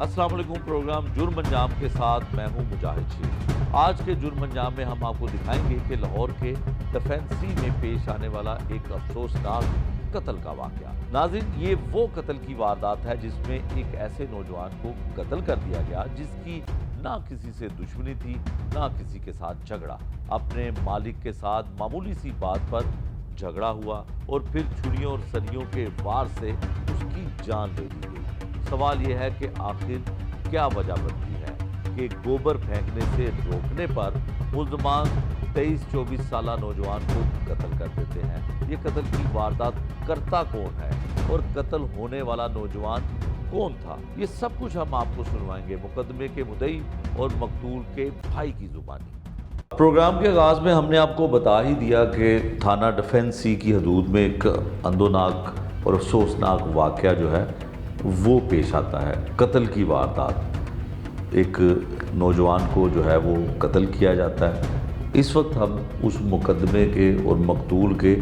अस्सलाम वालेकुम। प्रोग्राम जुर्म अंजाम के साथ मैं हूं मुजाहिद शेख। आज के जुर्म अंजाम में हम आपको दिखाएंगे कि लाहौर के डिफेंसी में पेश आने वाला एक अफसोसनाक कत्ल का वाकया। नाज़रीन, ये वो कत्ल की वारदात है जिसमें एक ऐसे नौजवान को कत्ल कर दिया गया जिसकी ना किसी से दुश्मनी थी, ना किसी के साथ झगड़ा। अपने मालिक के साथ मामूली सी बात पर झगड़ा हुआ और फिर छुरियों और सरियों के वार से उसकी जान ले ली गई। सवाल यह है कि आखिर क्या वजह बनती है कि गोबर फेंकने से रोकने पर मुल्ज़मान 23-24 साल नौजवान को कत्ल कर देते हैं। ये कत्ल की वारदात करता कौन है और कत्ल होने वाला नौजवान कौन था, ये सब कुछ हम आपको सुनवाएंगे मुकदमे के मुद्दई और मकतूल के भाई की जुबानी। प्रोग्राम के आगाज़ में हमने आपको बता ही दिया कि थाना डिफेंसी की हदूद में एक अंदोनाक और अफसोसनाक वाक़या जो है वो पेश आता है। कत्ल की वारदात, एक नौजवान को जो है वो कत्ल किया जाता है। इस वक्त हम उस मुकदमे के और मकतूल के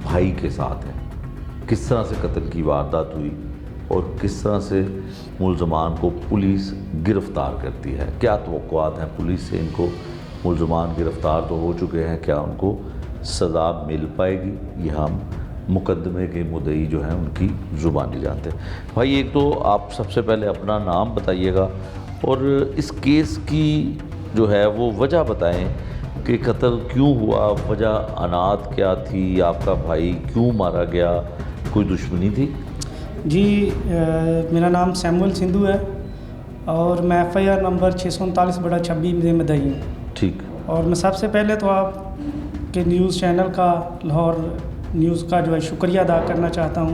भाई के साथ हैं। किस तरह से कत्ल की वारदात हुई और किस तरह से मुल्ज़मान को पुलिस गिरफ़्तार करती है, क्या तवक्कुआत हैं पुलिस से, इनको मुल्ज़मान गिरफ़्तार तो हो चुके हैं, क्या उनको सज़ा मिल पाएगी, ये हम मुकदमे के मुद्दई जो हैं उनकी ज़ुबानी जानते हैं। भाई, एक तो आप सबसे पहले अपना नाम बताइएगा और इस केस की जो है वो वजह बताएं कि कत्ल क्यों हुआ, वजह अनाथ क्या थी, आपका भाई क्यों मारा गया, कोई दुश्मनी थी? जी, मेरा नाम सैमुअल सिंधु है और मैं FIR नंबर 639/26 में मुद्दई हूँ। ठीक। और मैं सबसे पहले तो आप के न्यूज़ चैनल का, लाहौर न्यूज़ का जो है शुक्रिया अदा करना चाहता हूँ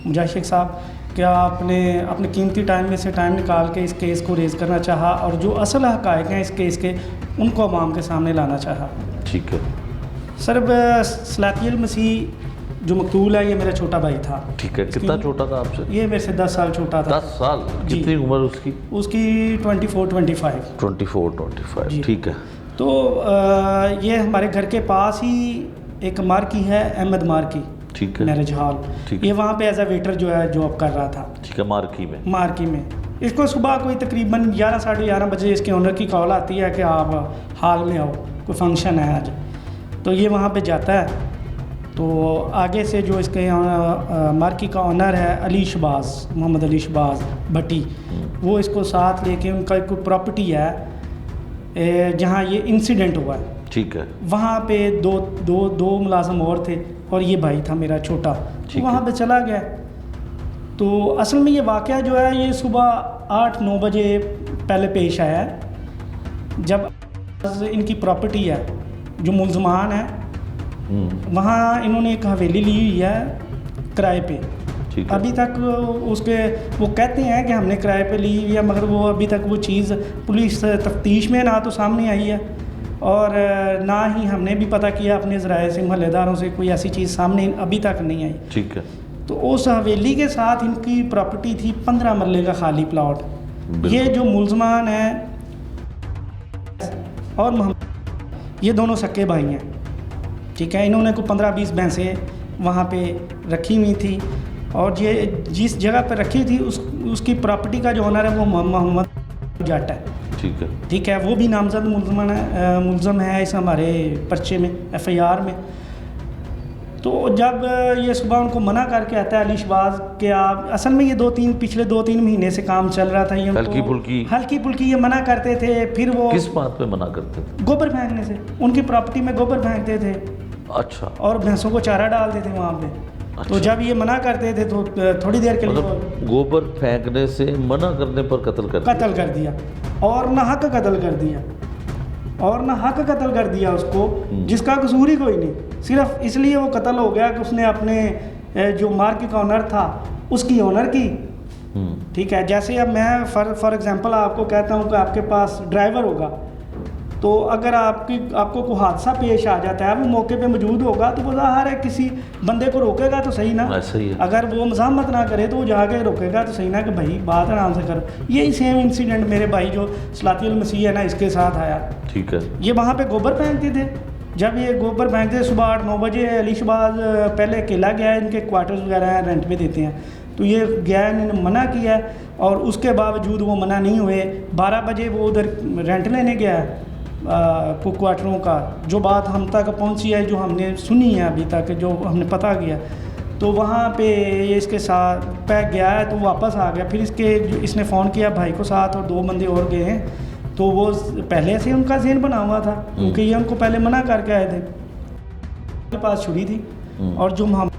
मुजाहिद शेख साहब, क्या आपने अपने कीमती टाइम में से टाइम निकाल के इस केस को रेज़ करना चाहा और जो असल हक़ाइक़ हैं इस केस के उनको अवाम के सामने लाना चाहा। ठीक है सर, सलातियल मसीह जो मकतूल है ये मेरा छोटा भाई था। ठीक है। कितना छोटा था आपसे? ये मेरे से 10 साल छोटा था। 10 साल? कितनी उम्र उसकी? उसकी 24-25। 24-25। ठीक है। तो ये हमारे घर के पास ही एक मार्की है, अहमद मार्की। ठीक है। Marriage hall. ये वहाँ पे एज अ वेटर जो है जॉब कर रहा था। ठीक है। मार्की में इसको सुबह कोई तकरीबन 11-11:30 बजे इसके ओनर की कॉल आती है कि आप हाल में आओ, कोई फंक्शन है आज। तो ये वहाँ पे जाता है। तो आगे से जो इसके मार्की का ओनर है अली शहबाज, मोहम्मद अली शहबाज भट्टी, वो इसको साथ लेके उनका एक प्रॉपर्टी है जहाँ ये इंसिडेंट हुआ है। ठीक है। वहाँ पे दो मुलाजम और थे और ये भाई था मेरा छोटा, तो वहाँ पे चला गया। तो असल में ये वाक़या जो है ये सुबह 8-9 बजे पहले पेश आया है, जब इनकी प्रॉपर्टी है जो मुल्ज़मान है वहाँ इन्होंने एक हवेली ली हुई है किराए पे। अभी तक उसके वो कहते हैं कि हमने किराए पे ली हुई है, मगर वो अभी तक वो चीज़ पुलिस तफ्तीश में ना तो सामने आई है और ना ही हमने भी पता किया अपने ज़राए से, महल्लेदारों से, कोई ऐसी चीज़ सामने अभी तक नहीं आई। ठीक है। तो उस हवेली के साथ इनकी प्रॉपर्टी थी 15 मरले का खाली प्लॉट। ये जो मुल्ज़मान है और मोहम्मद, ये दोनों सक्के भाई हैं। ठीक है। इन्होंने को 15-20 भैंसें वहाँ पे रखी हुई थी और ये जिस जगह पर रखी थी उसकी प्रॉपर्टी का जो ओनर है वो मोहम्मद जाट है। ठीक है। ठीक है। वो भी नामजद मुल्ज़म है इस हमारे पर्चे में, FIR में। तो जब ये सुबह उनको मना करके आता है अली शहबाज के, आप असल में ये पिछले 2-3 महीने से काम चल रहा था, ये हल्की फुल्की ये मना करते थे। फिर वो किस बात पे मना करते थे? गोबर फेंकने से। उनकी प्रॉपर्टी में गोबर फेंकते थे। अच्छा। और भैंसों को चारा डालते थे वहाँ पे। अच्छा। तो जब ये मना करते थे तो थोड़ी देर के लिए गोबर फेंकने से मना करने पर कत्ल कर दिया और ना हक कत्ल कर दिया उसको, जिसका कसूर ही कोई नहीं। सिर्फ इसलिए वो कत्ल हो गया कि उसने अपने जो मार्की का ओनर था उसकी ओनर की। ठीक है। जैसे अब मैं फॉर एग्जांपल आपको कहता हूँ कि आपके पास ड्राइवर होगा, तो अगर आपको कोई हादसा पेश आ जाता है, वो मौके पे मौजूद होगा, तो वो ज़ाहिर है किसी बंदे को रोकेगा तो सही ना। सही है। अगर वो मज़ाहमत ना करे तो वो जाके रोकेगा तो सही ना कि भाई बात आराम से करो। यही सेम इंसिडेंट मेरे भाई जो सलातियुल मसीह है ना, इसके साथ आया। ठीक है। ये वहाँ पे गोबर फेंकते थे। जब ये गोबर फेंकते सुबह 8-9 बजे, अली शहबाज पहले अकेला गया है, इनके क्वार्टर्स वगैरह हैं, रेंट पे देते हैं। तो ये गया, इन्होंने मना किया है और उसके बावजूद वो मना नहीं हुए। 12 बजे वो उधर रेंट लेने गया क्वार्टरों का, जो बात हम तक पहुंची है, जो हमने सुनी है अभी तक, जो हमने पता किया, तो वहाँ पे ये इसके साथ पैक गया है तो वापस आ गया। फिर इसने फ़ोन किया भाई को साथ और 2 बंदे और गए हैं, तो वो पहले से उनका ज़हन बना हुआ था क्योंकि ये उनको पहले मना करके आए थे। के पास छुरी थी और जो हम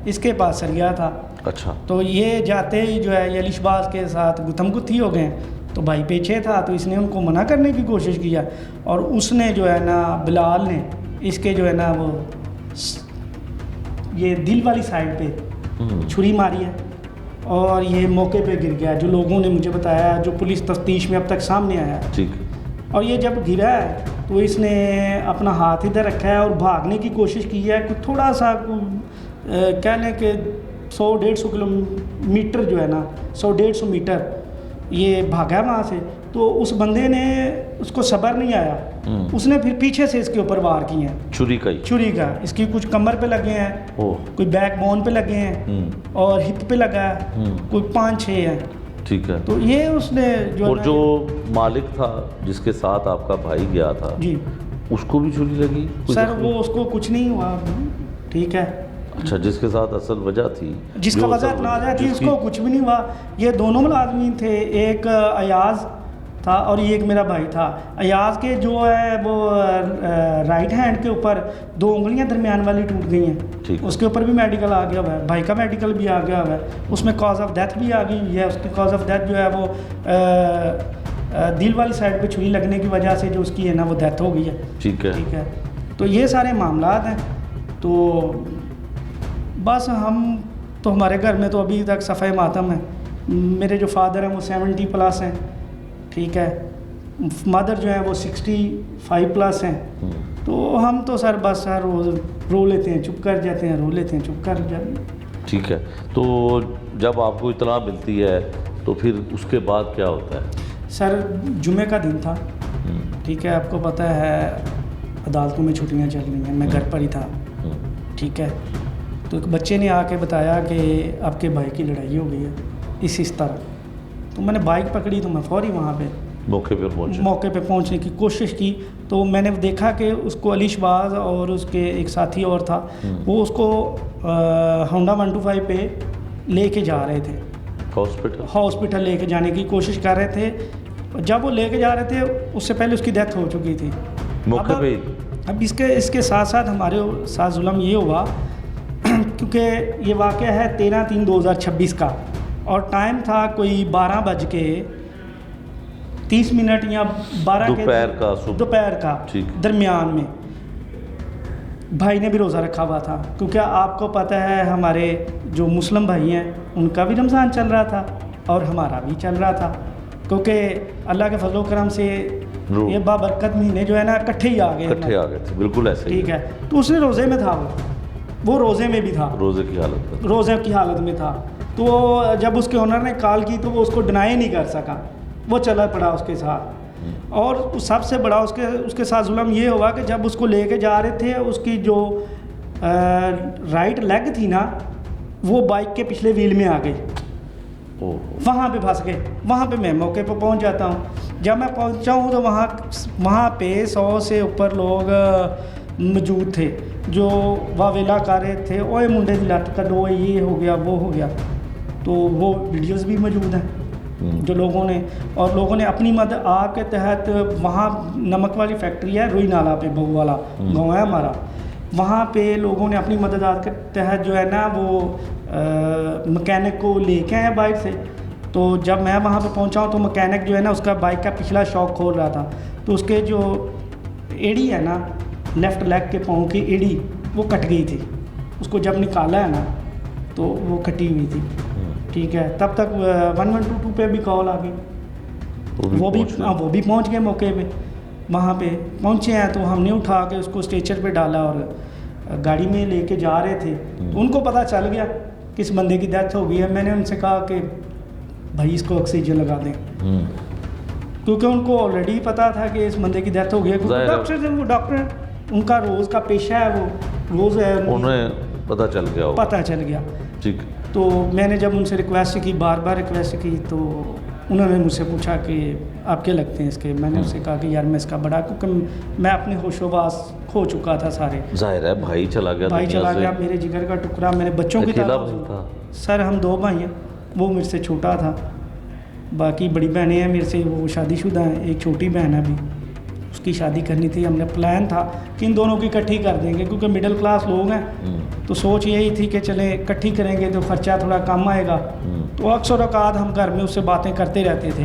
इसके पास सरिया था। अच्छा। तो ये जाते ही जो है ये अलिशबाज के साथ गुत्थमगुत्थी हो गए। तो भाई पीछे था तो इसने उनको मना करने की कोशिश किया और उसने जो है ना बिलाल ने इसके जो है ना वो ये दिल वाली साइड पे छुरी मारी है और ये मौके पे गिर गया, जो लोगों ने मुझे बताया, जो पुलिस तफ्तीश में अब तक सामने आया है। ठीक। और ये जब गिरा है तो इसने अपना हाथ इधर रखा है और भागने की कोशिश की है। कुछ थोड़ा सा कह लें कि 100-150 किलोमीटर जो है ना, 100-150 मीटर ये भागा वहाँ से। तो उस बंदे ने उसको सब्र नहीं आया, उसने फिर पीछे से इसके ऊपर वार किए हैं छुरी का। इसकी कुछ कमर पे लगे हैं, कोई बैक बोन पे लगे हैं और हिप पे लगा है, कोई 5-6 है। ठीक है। तो ये उसने जो मालिक था जिसके साथ आपका भाई गया था जी, उसको भी छुरी लगी? सर वो उसको कुछ नहीं हुआ। ठीक है। अच्छा, जिसके साथ असल वजह थी, जिसका वजह तनाज़ा थी, उसको कुछ भी नहीं हुआ। ये दोनों मुलाजमीन थे, एक अयाज था और ये एक मेरा भाई था। अयाज के जो है वो राइट हैंड के ऊपर 2 उंगलियां दरमियान वाली टूट गई हैं, उसके ऊपर भी मेडिकल आ गया हुआ है। भाई का मेडिकल भी आ गया हुआ है, उसमें कॉज ऑफ डेथ भी आ गई हुई है। उसकी कॉज ऑफ डेथ जो है वो दिल वाली साइड पे छुरी लगने की वजह से जो उसकी है ना वो डेथ हो गई है। ठीक है। तो ये सारे मामलात हैं। तो बस हम तो हमारे घर में तो अभी तक सफ़ाई मातम है। मेरे जो फादर हैं वो 70+ हैं। ठीक है। मदर जो है वो 65+ हैं। तो हम तो सर बस सर रोज़ रो लेते हैं, चुप कर जाते हैं, रो लेते हैं, चुप कर जाते हैं। ठीक है। तो जब आपको इतला मिलती है तो फिर उसके बाद क्या होता है? सर जुमे का दिन था। ठीक है। आपको पता है अदालतों में छुट्टियां चल रही हैं, मैं घर पर ही था। ठीक है। तो एक बच्चे ने आके बताया कि आपके भाई की लड़ाई हो गई है इस तरह। तो मैंने बाइक पकड़ी तो मैं फौरी वहाँ पे मौके पे पहुँचने की कोशिश की। तो मैंने देखा कि उसको अलिशबाज और उसके एक साथी और था, वो उसको होंडा 125 पे लेके जा रहे थे, हॉस्पिटल लेके जाने की कोशिश कर रहे थे। जब वो लेके जा रहे थे उससे पहले उसकी डेथ हो चुकी थी मौके पे। अब इसके साथ साथ हमारे साथ जुल्म ये हुआ क्योंकि ये वाक़या है 13/3/2026 का और टाइम था कोई 12:30 या 12 दोपहर का दरमियान में। भाई ने भी रोज़ा रखा हुआ था क्योंकि आपको पता है हमारे जो मुस्लिम भाई हैं उनका भी रमज़ान चल रहा था और हमारा भी चल रहा था, क्योंकि अल्लाह के फजल करम से ये बाबरकत महीने जो है ना इकट्ठे ही आ गए थे। बिल्कुल ऐसे। ठीक है। तो उसने रोज़े में था, वो रोज़े में भी था, रोज़े की हालत में था। तो जब उसके ओनर ने कॉल की तो वो उसको डिनाई नहीं कर सका, वो चला पड़ा उसके साथ। और सबसे बड़ा उसके साथ जुल्म ये हुआ कि जब उसको लेके जा रहे थे, उसकी जो राइट लेग थी ना वो बाइक के पिछले व्हील में आ गई, वहाँ पे फंस गए। वहाँ पे मैं मौके पे पहुँच जाता हूँ। जब मैं पहुँचा हूँ तो वहाँ पे 100 से ऊपर लोग मौजूद थे जो वावेला कर रहे थे, ओए मुंडे की लत कटो, ये हो गया वो हो गया। तो वो वीडियोस भी मौजूद हैं जो लोगों ने अपनी मदद आग के तहत, वहाँ नमक वाली फैक्ट्री है रुई नाला पे, बहू वाला गाँव है हमारा, वहाँ पे लोगों ने अपनी मदद आग के तहत जो है ना वो मकैनिक को लेके आए बाइक से। तो जब मैं वहाँ पे पहुँचा हूँ तो मकैनिक जो है ना उसका बाइक का पिछला शॉक खोल रहा था, तो उसके जो एड़ी है ना, लेफ़्ट लेग के पाँव की एड़ी वो कट गई थी। उसको जब निकाला है ना तो वो कटी हुई थी। ठीक है। तब तक 1122 पे भी कॉल आ गई, वो भी पहुंच गए मौके पे। वहाँ पे पहुँचे हैं तो हमने उठा के उसको स्ट्रेचर पे डाला और गाड़ी में लेके जा रहे थे। तो उनको पता चल गया कि इस बंदे की डेथ हो गई है। मैंने उनसे कहा कि भाई इसको ऑक्सीजन लगा दें, क्योंकि उनको ऑलरेडी पता था कि इस बंदे की डेथ हो गई है। डॉक्टर उनका रोज़ का पेशा है, वो रोज़ है, उन्हें पता चल गया। ठीक। तो मैंने जब उनसे रिक्वेस्ट की, बार बार रिक्वेस्ट की, तो उन्होंने मुझसे पूछा कि आप क्या लगते हैं इसके। मैंने उससे कहा कि यार मैं इसका बड़ा, क्योंकि मैं अपने होशोबास खो चुका था सारे। जाहिर है भाई चला गया, भाई चला गया, मेरे जिगर का टुकड़ा, मेरे बच्चों की अकेला तरह था। सर हम 2 भाई हैं, वो मेरे से छोटा था, बाकी बड़ी बहनें हैं मेरे से, वो शादीशुदा हैं। एक छोटी बहन है अभी, उसकी शादी करनी थी। हमने प्लान था कि इन दोनों की इकट्ठी कर देंगे, क्योंकि मिडिल क्लास लोग हैं, तो सोच यही थी कि चले इकट्ठी करेंगे तो खर्चा थोड़ा कम आएगा। तो अक्सर औकात हम घर में उससे बातें करते रहते थे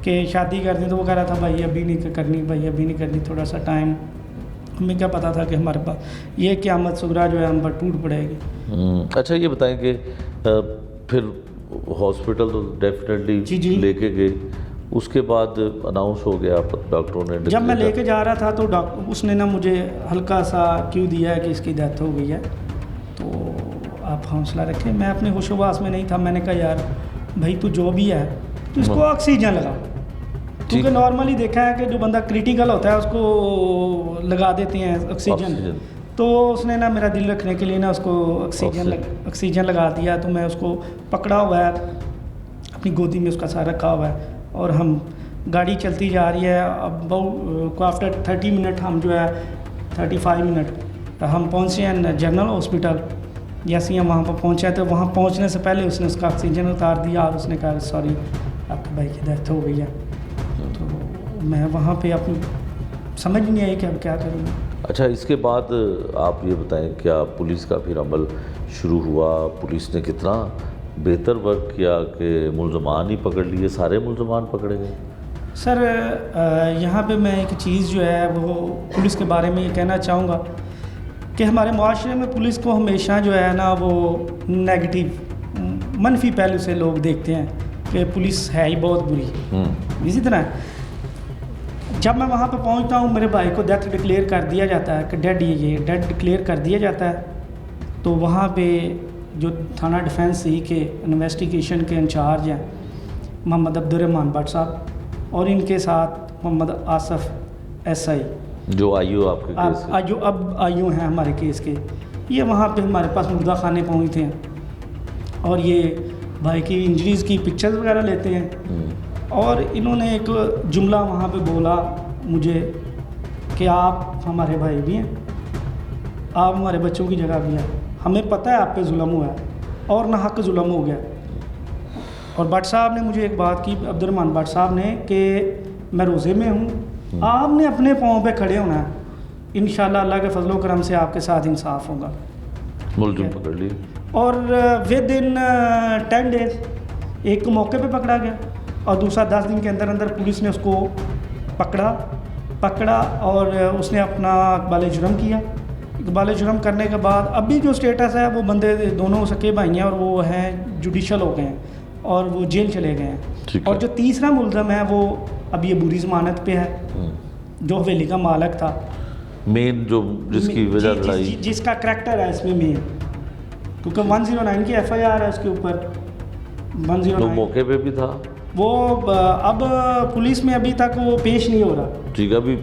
कि शादी कर दें, तो वो कह रहा था भाई अभी नहीं करनी, भाई अभी नहीं करनी, थोड़ा सा टाइम। हमें क्या पता था कि हमारे पास ये क़यामत सुगरा जो है हम पर टूट पड़ेगी। अच्छा ये बताएं कि फिर हॉस्पिटल तो डेफिनेटली लेके गए, उसके बाद अनाउंस हो गया डॉक्टरों ने? जब मैं लेके जा रहा था तो डॉक्टर उसने ना मुझे हल्का सा क्यों दिया है कि इसकी डेथ हो गई है, तो आप हौसला रखें। मैं अपने होशोबास में नहीं था। मैंने कहा यार भाई तू जो भी है तो इसको ऑक्सीजन लगा, क्योंकि नॉर्मली देखा है कि जो बंदा क्रिटिकल होता है उसको लगा देते हैं ऑक्सीजन। तो उसने ना मेरा दिल रखने के लिए ना उसको ऑक्सीजन लगा दिया। तो मैं उसको पकड़ा हुआ है, अपनी गोदी में उसका सारा रखा हुआ है, और हम गाड़ी चलती जा रही है। अब आफ्टर 30 मिनट हम जो है 35 मिनट हम पहुँचे हैं जनरल हॉस्पिटल। जैसे ही हम वहाँ पर पहुँचे तो वहाँ पहुँचने से पहले उसने उसका ऑक्सीजन उतार दिया और उसने कहा सॉरी आपके भाई की डेथ हो गई है। तो मैं वहाँ पे अपनी समझ नहीं आई कि अब क्या करूँ। अच्छा इसके बाद आप ये बताएं, क्या पुलिस का फिर अमल शुरू हुआ? पुलिस ने कितना बेहतर वर्क किया कि मुल्ज़मान ही पकड़ लिए, सारे मुल्ज़मान पकड़े गए? सर यहाँ पे मैं एक चीज़ जो है वो पुलिस के बारे में ये कहना चाहूँगा कि हमारे मुआशरे में पुलिस को हमेशा जो है ना वो नेगेटिव मनफी पहलू से लोग देखते हैं कि पुलिस है ही बहुत बुरी। इसी तरह जब मैं वहाँ पे पहुँचता हूँ, मेरे भाई को डेथ डिक्लेयर कर दिया जाता है कि ये डेथ डिक्लेयर कर दिया जाता है। तो वहाँ पे जो थाना डिफेंस सी के इन्वेस्टिगेशन के इंचार्ज हैं मोहम्मद अब्दुर्रहमान भट्ट साहब, और इनके साथ मोहम्मद आसफ़ SI जो आईओ आपके केस के? जो अब आईओ हैं हमारे केस के, ये वहाँ पे हमारे पास मुर्दा खाने पहुँचते हैं और ये भाई की इंजरीज़ की पिक्चर्स वगैरह लेते हैं। और इन्होंने एक जुमला वहाँ पे बोला मुझे कि आप हमारे भाई भी हैं, आप हमारे बच्चों की जगह भी हैं, हमें पता है आप पे जुल्म हुआ है और ना हक जुल्म हो गया। और भट्ट साहब ने मुझे एक बात की, अब्दुर्रहमान भट्ट साहब ने, कि मैं रोज़े में हूँ, आपने अपने पाँव पे खड़े होना है, इंशाल्लाह अल्लाह के फजलो करम से आपके साथ इंसाफ होगा। मुलजिम पकड़ लिए और विद इन 10 डेज एक मौके पे पकड़ा गया और दूसरा 10 दिन के अंदर अंदर पुलिस ने उसको पकड़ा और उसने अपना इकबाल जुर्म किया। इकबाल जुर्म करने के बाद अभी जो स्टेटस है वो बंदे दोनों सके भाई हैं और वो हैं जुडिशल हो गए हैं और वो जेल चले गए हैं। और जो तीसरा मुल्ज़म है वो अभी ये बुरी ज़मानत पे है, जो हवेली का मालिक था, मेन जो जिसकी वजह लड़ाई, जिसका करैक्टर है इसमें मेन, क्योंकि 109 की FIR है उसके ऊपर। 109 मौके पे भी था वो, अब पुलिस में अभी तक वो पेश नहीं हो रहा। ठीक है, अभी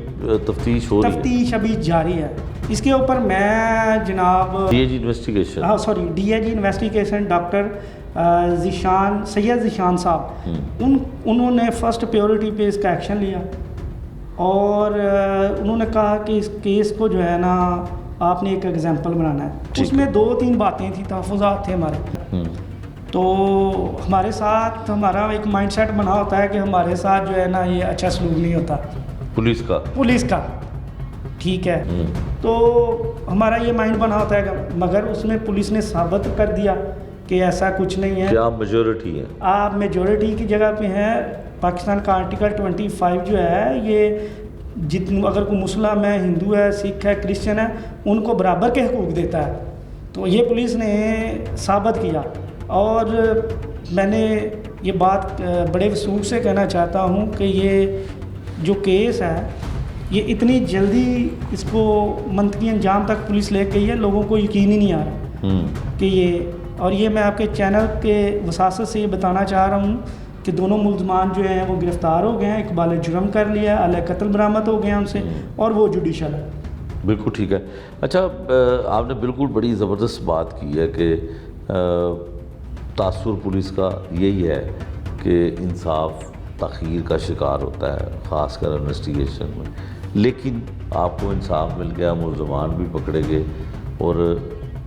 तफ्तीश हो रही है, तफ्तीश अभी जारी है इसके ऊपर। मैं जनाब DIG इन्वेस्टिगेशन, हाँ sorry DIG investigation doctor Syed Zeeshan साहब, उन्होंने फ़र्स्ट प्रायोरिटी पे इसका एक्शन लिया और उन्होंने कहा कि इस केस को जो है ना आपने एक एग्जाम्पल बनाना है। उसमें 2-3 बातें थी, तहफ़्फ़ुज़ात थे हमारे। तो हमारे साथ हमारा एक माइंडसेट बना होता है कि हमारे साथ जो है ना ये अच्छा सलूक नहीं होता पुलिस का, ठीक है। तो हमारा ये माइंड बना होता है, मगर उसमें पुलिस ने साबित कर दिया कि ऐसा कुछ नहीं है, आप मेजॉरिटी हैं, आप मेजॉरिटी की जगह पे हैं। पाकिस्तान का आर्टिकल 25 जो है ये अगर कोई मुस्लिम है, हिंदू है, सिख है, क्रिश्चियन है, उनको बराबर के हकूक़ देता है। तो ये पुलिस ने साबित किया और मैंने ये बात बड़े वसूख से कहना चाहता हूँ कि ये जो केस है ये इतनी जल्दी इसको मंतकी अंजाम तक पुलिस ले गई है, लोगों को यकीन ही नहीं आ रहा कि ये। और ये मैं आपके चैनल के वसासत से ये बताना चाह रहा हूँ कि दोनों मुल्ज़मान जो हैं वो गिरफ़्तार हो गए हैं, इकबाल जुर्म कर लिया, अलग कत्ल बरामद हो गए हैं उनसे, और वो जुडिशल है। बिल्कुल ठीक है। अच्छा आपने बिल्कुल बड़ी ज़बरदस्त बात की है कि तासुर पुलिस का यही है कि इंसाफ तख़ीर का शिकार होता है, ख़ासकर इन्वेस्टिगेशन में, लेकिन आपको इंसाफ मिल गया, मुलज़मान भी पकड़े गए, और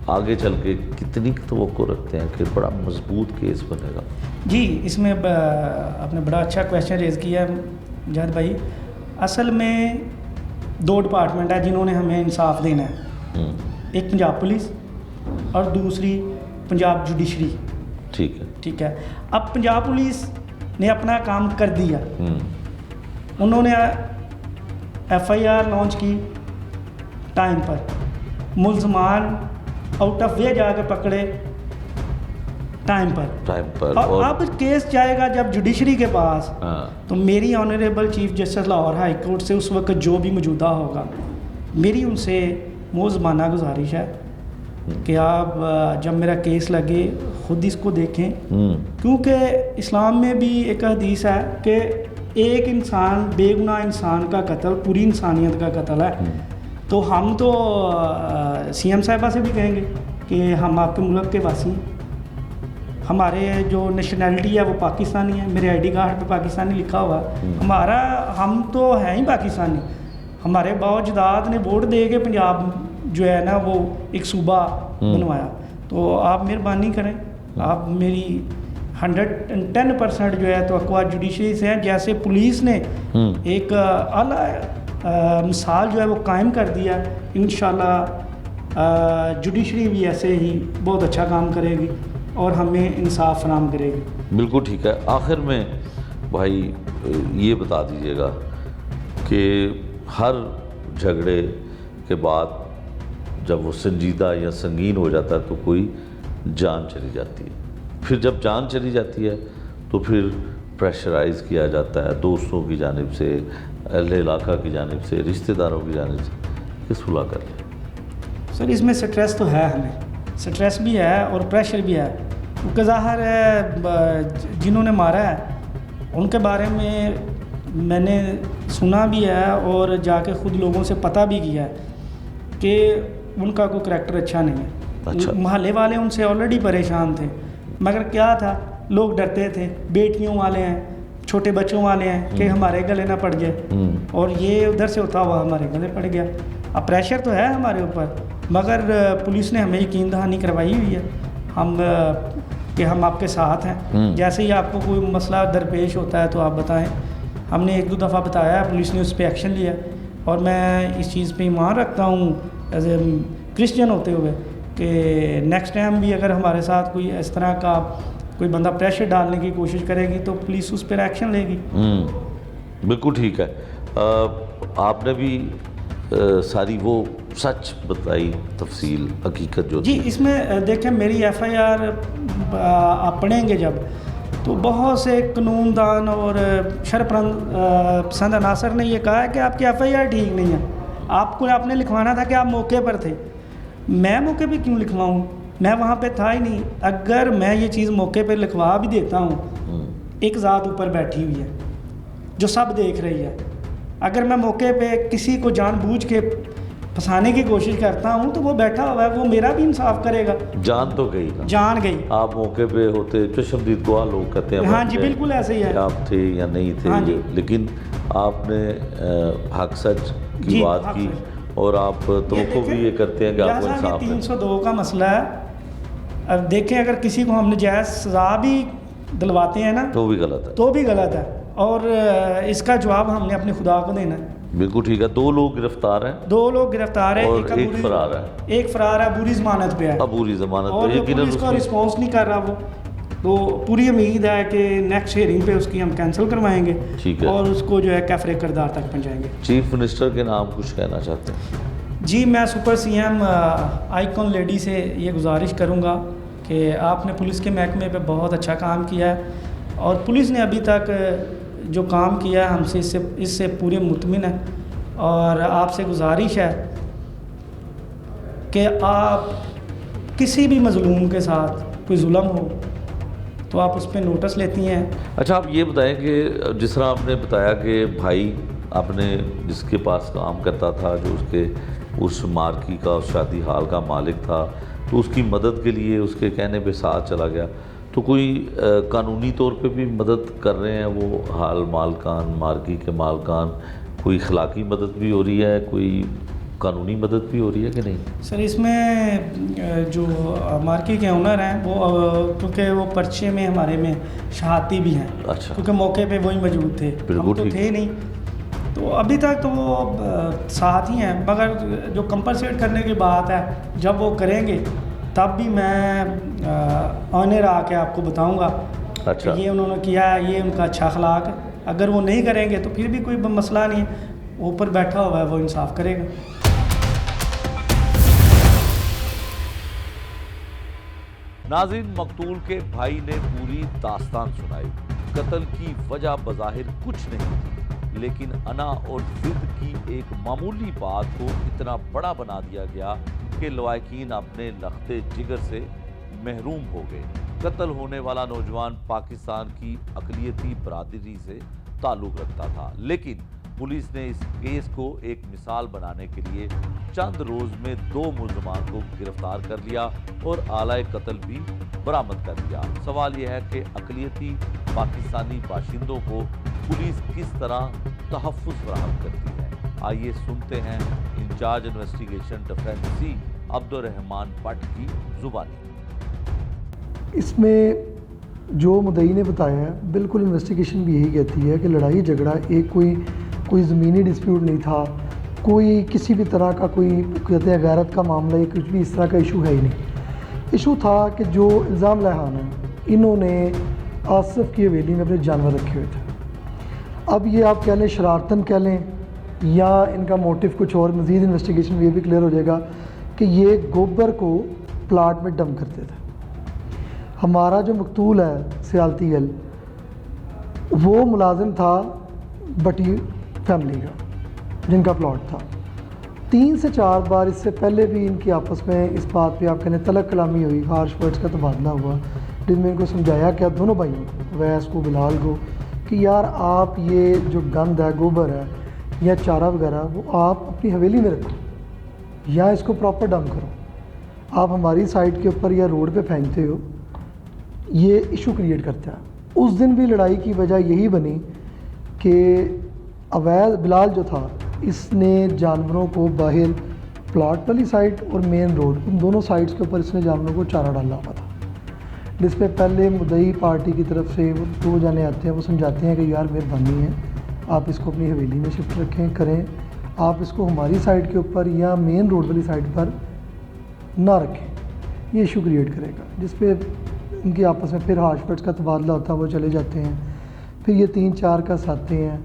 आगे चल के कितनी तवक्को रखते हैं कि बड़ा मजबूत केस बनेगा? जी, इसमें आपने बड़ा अच्छा क्वेश्चन रेज़ किया जाहिद भाई। असल में 2 डिपार्टमेंट है जिन्होंने हमें इंसाफ देना है, एक पंजाब पुलिस और दूसरी पंजाब जुडिशरी। ठीक है। अब पंजाब पुलिस ने अपना काम कर दिया, उन्होंने FIR लॉन्च की टाइम पर, मुलजमान आउट ऑफ वे जाके पकड़े टाइम पर और अब केस जाएगा जब जुडिशरी के पास, तो मेरी honourable chief justice Lahore high court से उस वक्त जो भी मौजूदा होगा, मेरी उनसे मोज़माना गुजारिश है कि आप जब मेरा केस लगे खुद इसको देखें, क्योंकि इस्लाम में भी एक हदीस है कि एक इंसान, बेगुनाह इंसान का कत्ल पूरी इंसानियत का कत्ल है। तो हम तो CM साहिबा से भी कहेंगे कि हम आपके मुल्क के वासी हैं, हमारे जो नेशनैलिटी है वो पाकिस्तानी है, मेरे ID कार्ड पे पाकिस्तानी लिखा हुआ है, हम तो हैं ही पाकिस्तानी। हमारे बाओजदाद ने वोट दे के पंजाब जो है ना वो एक सूबा बनवाया। तो आप मेहरबानी करें, आप मेरी 110% जो है तो अक्वा जुडिशरी से हैं। जैसे पुलिस ने एक आला मिसाल जो है वो कायम कर दिया, इंशाल्लाह जुडिशरी भी ऐसे ही बहुत अच्छा काम करेगी और हमें इंसाफ फराहम करेगी। बिल्कुल ठीक है। आखिर में भाई ये बता दीजिएगा कि हर झगड़े के बाद जब वो संजीदा या संगीन हो जाता है तो कोई जान चली जाती है, फिर जब जान चली जाती है तो फिर प्रेशराइज़ किया जाता है दोस्तों की जानिब से, अहले इलाका की जानिब से, रिश्तेदारों की जानिब से कि सुलह कर लें। सर इसमें स्ट्रेस तो है, हमें स्ट्रेस भी है और प्रेशर भी है, क्योंकि ज़ाहिर है जिन्होंने मारा है उनके बारे में मैंने सुना भी है और जाके ख़ुद लोगों से पता भी किया है कि उनका कोई करैक्टर अच्छा नहीं है। अच्छा। महल्ले वाले उनसे ऑलरेडी परेशान थे, मगर क्या था, लोग डरते थे, बेटियों वाले हैं, छोटे बच्चों वाले हैं कि हमारे गले ना पड़ जाए, और ये उधर से होता हुआ हमारे गले पड़ गया। अब प्रेशर तो है हमारे ऊपर, मगर पुलिस ने हमें यकीन दहानी करवाई हुई है हम कि हम आपके साथ हैं। जैसे ही आपको कोई मसला दरपेश होता है तो आप बताएं। हमने 1-2 दफ़ा बताया, पुलिस ने उस पर एक्शन लिया, और मैं इस चीज़ पे ईमान रखता हूँ एज ए क्रिश्चियन होते हुए कि नेक्स्ट टाइम भी अगर हमारे साथ कोई इस तरह का कोई बंदा प्रेशर डालने की कोशिश करेगी तो पुलिस उस पर एक्शन लेगी। बिल्कुल ठीक है। आपने भी सारी वो सच बताई, तफसील, हकीकत जो जी। इसमें देखें, मेरी FIR आप पढ़ेंगे जब, तो बहुत से कानूनदान और शरपसंद अनासर ने यह कहा है कि आपकी FIR ठीक नहीं है, आपको आपने लिखवाना था कि आप मौके पर थे। मैं मौके पे क्यों लिखवाऊँ, मैं वहाँ पे था ही नहीं। अगर मैं ये चीज़ मौके पे लिखवा भी देता हूँ, एक ज़ात ऊपर बैठी हुई है जो सब देख रही है, अगर मैं मौके पे किसी को जानबूझ के फंसाने की कोशिश करता हूँ तो वो बैठा हुआ है, वो मेरा भी इंसाफ करेगा। जान तो गई ना, जान गई। आप मौके पे होते, चशमदीद गवाह लोग कहते हैं, हाँ जी बिल्कुल ऐसे ही है, आप थे या नहीं थे। हाँ जी। लेकिन आपने हक सच की बात की, और आप तो भी ये करते हैं कि आपको इंसाफ है। 302 का मसला है। अब देखें, अगर किसी को हमने जायज़ सज़ा भी दिलवाते हैं ना तो भी गलत है, तो भी गलत है, और इसका जवाब हमने अपने खुदा को देना है। बिल्कुल ठीक है। 2 लोग गिरफ्तार हैं, 2 लोग गिरफ्तार है, एक फरार है। एक फरार है, बुरी ज़मानत पे है, बुरी ज़मानत और पे, पुलिस का रिस्पॉन्स नहीं कर रहा वो। तो पूरी उम्मीद है कि नेक्स्ट हियरिंग पे उसकी हम कैंसिल करवाएंगे, ठीक है, और उसको जो है कैफरे किरदार तक पहुँचाएंगे। चीफ मिनिस्टर के नाम कुछ कहना चाहते हैं? जी, मैं सुपर CM आइकॉन लेडी से ये गुजारिश करूँगा कि आपने पुलिस के महकमे पे बहुत अच्छा काम किया है, और पुलिस ने अभी तक जो काम किया है हमसे इससे पूरे मुतमिन है, और आपसे गुजारिश है कि आप किसी भी मज़लूम के साथ कोई जुल्म हो तो आप उस पर नोटिस लेती हैं। अच्छा, आप ये बताएं कि जिस तरह आपने बताया कि भाई आपने जिसके पास काम करता था, जो उसके उस मार्की का, उस शादी हाल का मालिक था, तो उसकी मदद के लिए उसके कहने पे साथ चला गया, तो कोई कानूनी तौर पे भी मदद कर रहे हैं वो हाल मालकान, मार्गी के मालकान? कोई अखलाकी मदद भी हो रही है, कोई कानूनी मदद भी हो रही है कि नहीं? सर इसमें जो मार्केट के ओनर हैं वो क्योंकि वो पर्चे में हमारे में शहादती भी हैं। अच्छा। क्योंकि मौके पे वही मौजूद थे, हम तो थे नहीं, तो अभी तक तो वो साथ ही हैं। मगर जो कंपनसेट करने की बात है, जब वो करेंगे तब भी मैं ऑनर आके आपको बताऊंगा। अच्छा। ये उन्होंने किया है, ये उनका अच्छा अखलाक है। अगर वो नहीं करेंगे तो फिर भी कोई मसला नहीं है, ऊपर बैठा हुआ है, वो इंसाफ करेगा। नाज़रीन, मकतूल के भाई ने पूरी दास्तान सुनाई। कत्ल की वजह बज़ाहिर कुछ नहीं थी, लेकिन अना और जिद की एक मामूली बात को इतना बड़ा बना दिया गया कि लवाकिन अपने लख्ते जिगर से महरूम हो गए। कत्ल होने वाला नौजवान पाकिस्तान की अक़लियती बरादरी से ताल्लुक़ रखता था, लेकिन पुलिस ने इस केस को एक मिसाल बनाने के लिए चंद रोज में 2 मुल्ज़मान को गिरफ्तार कर लिया और आलाए कत्ल भी बरामद कर लिया। सवाल यह है कि अक़लियती पाकिस्तानी बाशिंदों को पुलिस किस तरह तहफ़्फ़ुज़ फराहम करती है। आइए सुनते हैं इंचार्ज इन्वेस्टिगेशन डिफेंस सी अब्दुर्रहमान भट्ट की ज़ुबानी। इसमें जो मुद्दई ने बताया है, बिल्कुल इन्वेस्टिगेशन भी यही कहती है कि लड़ाई झगड़ा एक कोई ज़मीनी डिस्प्यूट नहीं था, कोई किसी भी तरह का कोई कहते हैं गैरत का मामला या कुछ भी इस तरह का इशू है ही नहीं। इशू था कि जो इल्ज़ाम लहान है, इन्होंने आसिफ की हवेली में अपने जानवर रखे हुए थे। अब ये आप कह लें शरारतन कह लें या इनका मोटिव कुछ और, मज़ीद इन्वेस्टिगेशन में ये भी क्लियर हो जाएगा कि ये गोबर को प्लाट में डंप करते थे। हमारा जो मकतूल है सियालती गिल, वो मुलाजिम था बटी फैमिली का, जिनका प्लॉट था। 3 से 4 बार इससे पहले भी इनकी आपस में इस बात पे आप कहने तलक कलामी हुई, हार्श वर्ड्स का तबादला हुआ, जिसमें इनको समझाया क्या दोनों भाइयों को, वैस को, बिलाल को, कि यार आप ये जो गंद है, गोबर है या चारा वगैरह, वो आप अपनी हवेली में रखो या इसको प्रॉपर डंप करो। आप हमारी साइड के ऊपर या रोड पे फेंकते हो, ये इशू क्रिएट करता है। उस दिन भी लड़ाई की वजह यही बनी कि अवैध बिलाल जो था, इसने जानवरों को बाहर प्लॉट वाली साइड और मेन रोड, उन दोनों साइड्स के ऊपर इसने जानवरों को चारा डाला हुआ था, जिसपे पहले मुद्दई पार्टी की तरफ से 2 जाने आते हैं, वो समझाते हैं कि यार मेहरबानी है, आप इसको अपनी हवेली में शिफ्ट रखें करें, आप इसको हमारी साइड के ऊपर या मेन रोड वाली साइड पर ना रखें, ये इशू क्रिएट करेगा। जिस पे इनकी आपस में फिर हार्श वर्ड्स का तबादला होता है, वो चले जाते हैं। फिर ये 3-4 कस आते हैं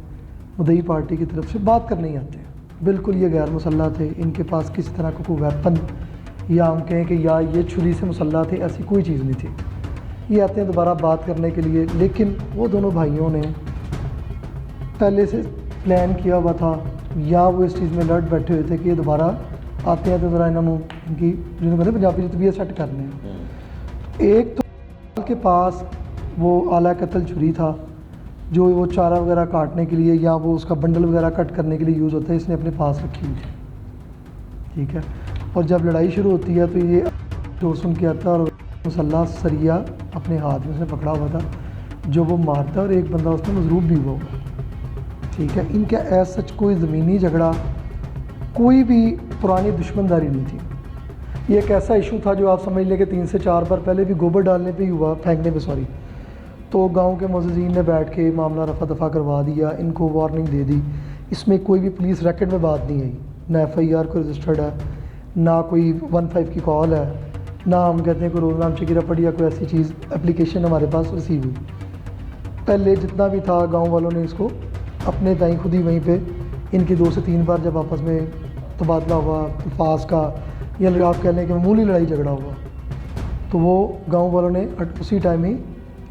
मुद्दई पार्टी की तरफ से, बात करने ही आते हैं। बिल्कुल ये गैर मुसल्ला थे, इनके पास किसी तरह का कोई वेपन या हम कहें कि या ये छुरी से मुसल्ला थे, ऐसी कोई चीज़ नहीं थी। ये आते हैं दोबारा बात करने के लिए, लेकिन वो दोनों भाइयों ने पहले से प्लान किया हुआ था या वो इस चीज़ में लड़ बैठे हुए थे कि ये दोबारा आते हैं तो ज़रा इन्होंने इनकी जिन्होंने कहते पंजाबी तबीयत सेट करने हैं। एक तो के पास वो आला कत्ल छुरी था, जो वो चारा वगैरह काटने के लिए या वो उसका बंडल वगैरह कट करने के लिए यूज़ होता है, इसने अपने पास रखी हुई थी, ठीक है। और जब लड़ाई शुरू होती है तो ये जोर सुन के आता है और मुसल्ला सरिया अपने हाथ में उसने पकड़ा हुआ था, जो वो मारता है और एक बंदा उसमें मजरूब भी हुआ होगा, ठीक है। इनका ऐसा सच कोई ज़मीनी झगड़ा, कोई भी पुरानी दुश्मनदारी नहीं थी। ये एक ऐसा इशू था जो आप समझ लें कि 3 से 4 बार पहले भी गोबर डालने पे ही हुआ, फेंकने पे सॉरी, तो गांव के मुअज़्ज़िज़ीन ने बैठ के मामला रफ़ा दफ़ा करवा दिया, इनको वार्निंग दे दी। इसमें कोई भी पुलिस रैकेट में बात नहीं आई, ना FIR को रजिस्टर्ड है, ना कोई 15 की कॉल है, ना हम कहते हैं कोई रोज़नाम चिकिरा पड़ी या कोई ऐसी चीज़ एप्लीकेशन हमारे पास रिसीव हुई। पहले जितना भी था गाँव वालों ने इसको अपने ताई खुद ही वहीं पर इनकी 2 से 3 बार जब आपस में तबादला हुआ अल्फाज का या आप कह लें कि मामूली लड़ाई झगड़ा हुआ, तो वो गांव वालों ने उसी टाइम ही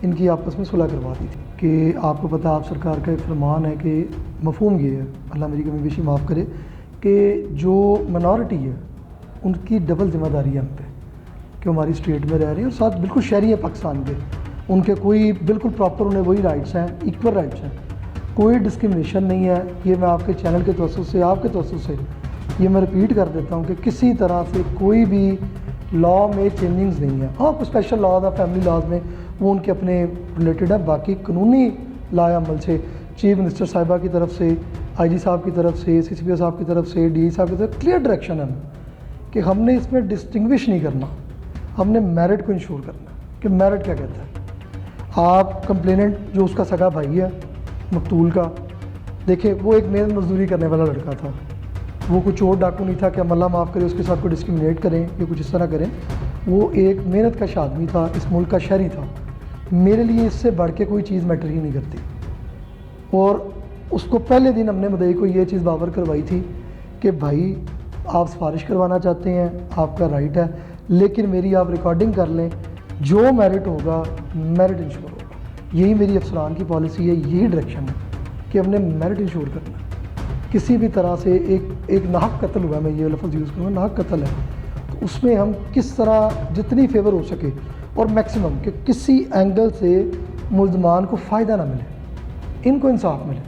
इनकी आपस में सुलह करवा दी थी। कि आपको पता, आप सरकार का एक फरमान है कि मफहूम ये है, अल्लाह मेरी कमी बेशी माफ़ करे, कि जो मिनॉरिटी है उनकी डबल जिम्मेदारी है हम पे, कि हमारी स्टेट में रह रही है और साथ बिल्कुल शहरी है पाकिस्तान के, उनके कोई बिल्कुल प्रॉपर उन्हें वही राइट्स हैं, इक्वल राइट्स हैं, कोई डिस्क्रिमिनेशन नहीं है। ये मैं आपके चैनल के तवज्जुह से, आपके तवज्जुह से ये मैं रिपीट कर देता हूँ कि किसी तरह से कोई भी लॉ में चेंजिंग्स नहीं है। हाँ, कुछ स्पेशल लॉज है, फैमिली लॉज में वो उनके अपने रिलेटेड है। बाकी कानूनी लाए अमल से चीफ मिनिस्टर साहिबा की तरफ से, आईजी साहब की तरफ से, CCPO साहब की तरफ से, DI साहब की तरफ क्लियर डायरेक्शन है कि हमने इसमें डिस्टिंग्विश नहीं करना, हमने मेरिट को इंश्योर करना है कि मेरिट क्या कहता है। आप कंप्लेनेंट जो उसका सगा भाई है मकतूल का, देखिए वो एक मेहनत मजदूरी करने वाला लड़का था, वो कोई चोर डाकू नहीं था कि हम अल्लाह माफ़ करे उसके साथ कोई डिस्क्रिमिनेट करें या कुछ इस तरह करें। वो एक मेहनत कश आदमी था, इस मुल्क का शहरी था। मेरे लिए इससे बढ़ के कोई चीज़ मैटर ही नहीं करती। और उसको पहले दिन हमने मुद्दई को ये चीज़ बावर करवाई थी कि भाई आप सिफारिश करवाना चाहते हैं, आपका राइट है, लेकिन मेरी आप रिकॉर्डिंग कर लें, जो मेरिट होगा मेरिट इंश्योर होगा। यही मेरी अफसरान की पॉलिसी है, यही डायरेक्शन है कि हमने मेरिट इंश्योर करना है। किसी भी तरह से एक नाहक कत्ल हुआ, मैं ये लफ्ज़ यूज़ करूँगा, नाहक कत्ल है, तो उसमें हम किस तरह जितनी फेवर हो सके और मैक्सिमम कि किसी एंगल से मुल्ज़मान को फ़ायदा ना मिले, इनको इंसाफ मिले।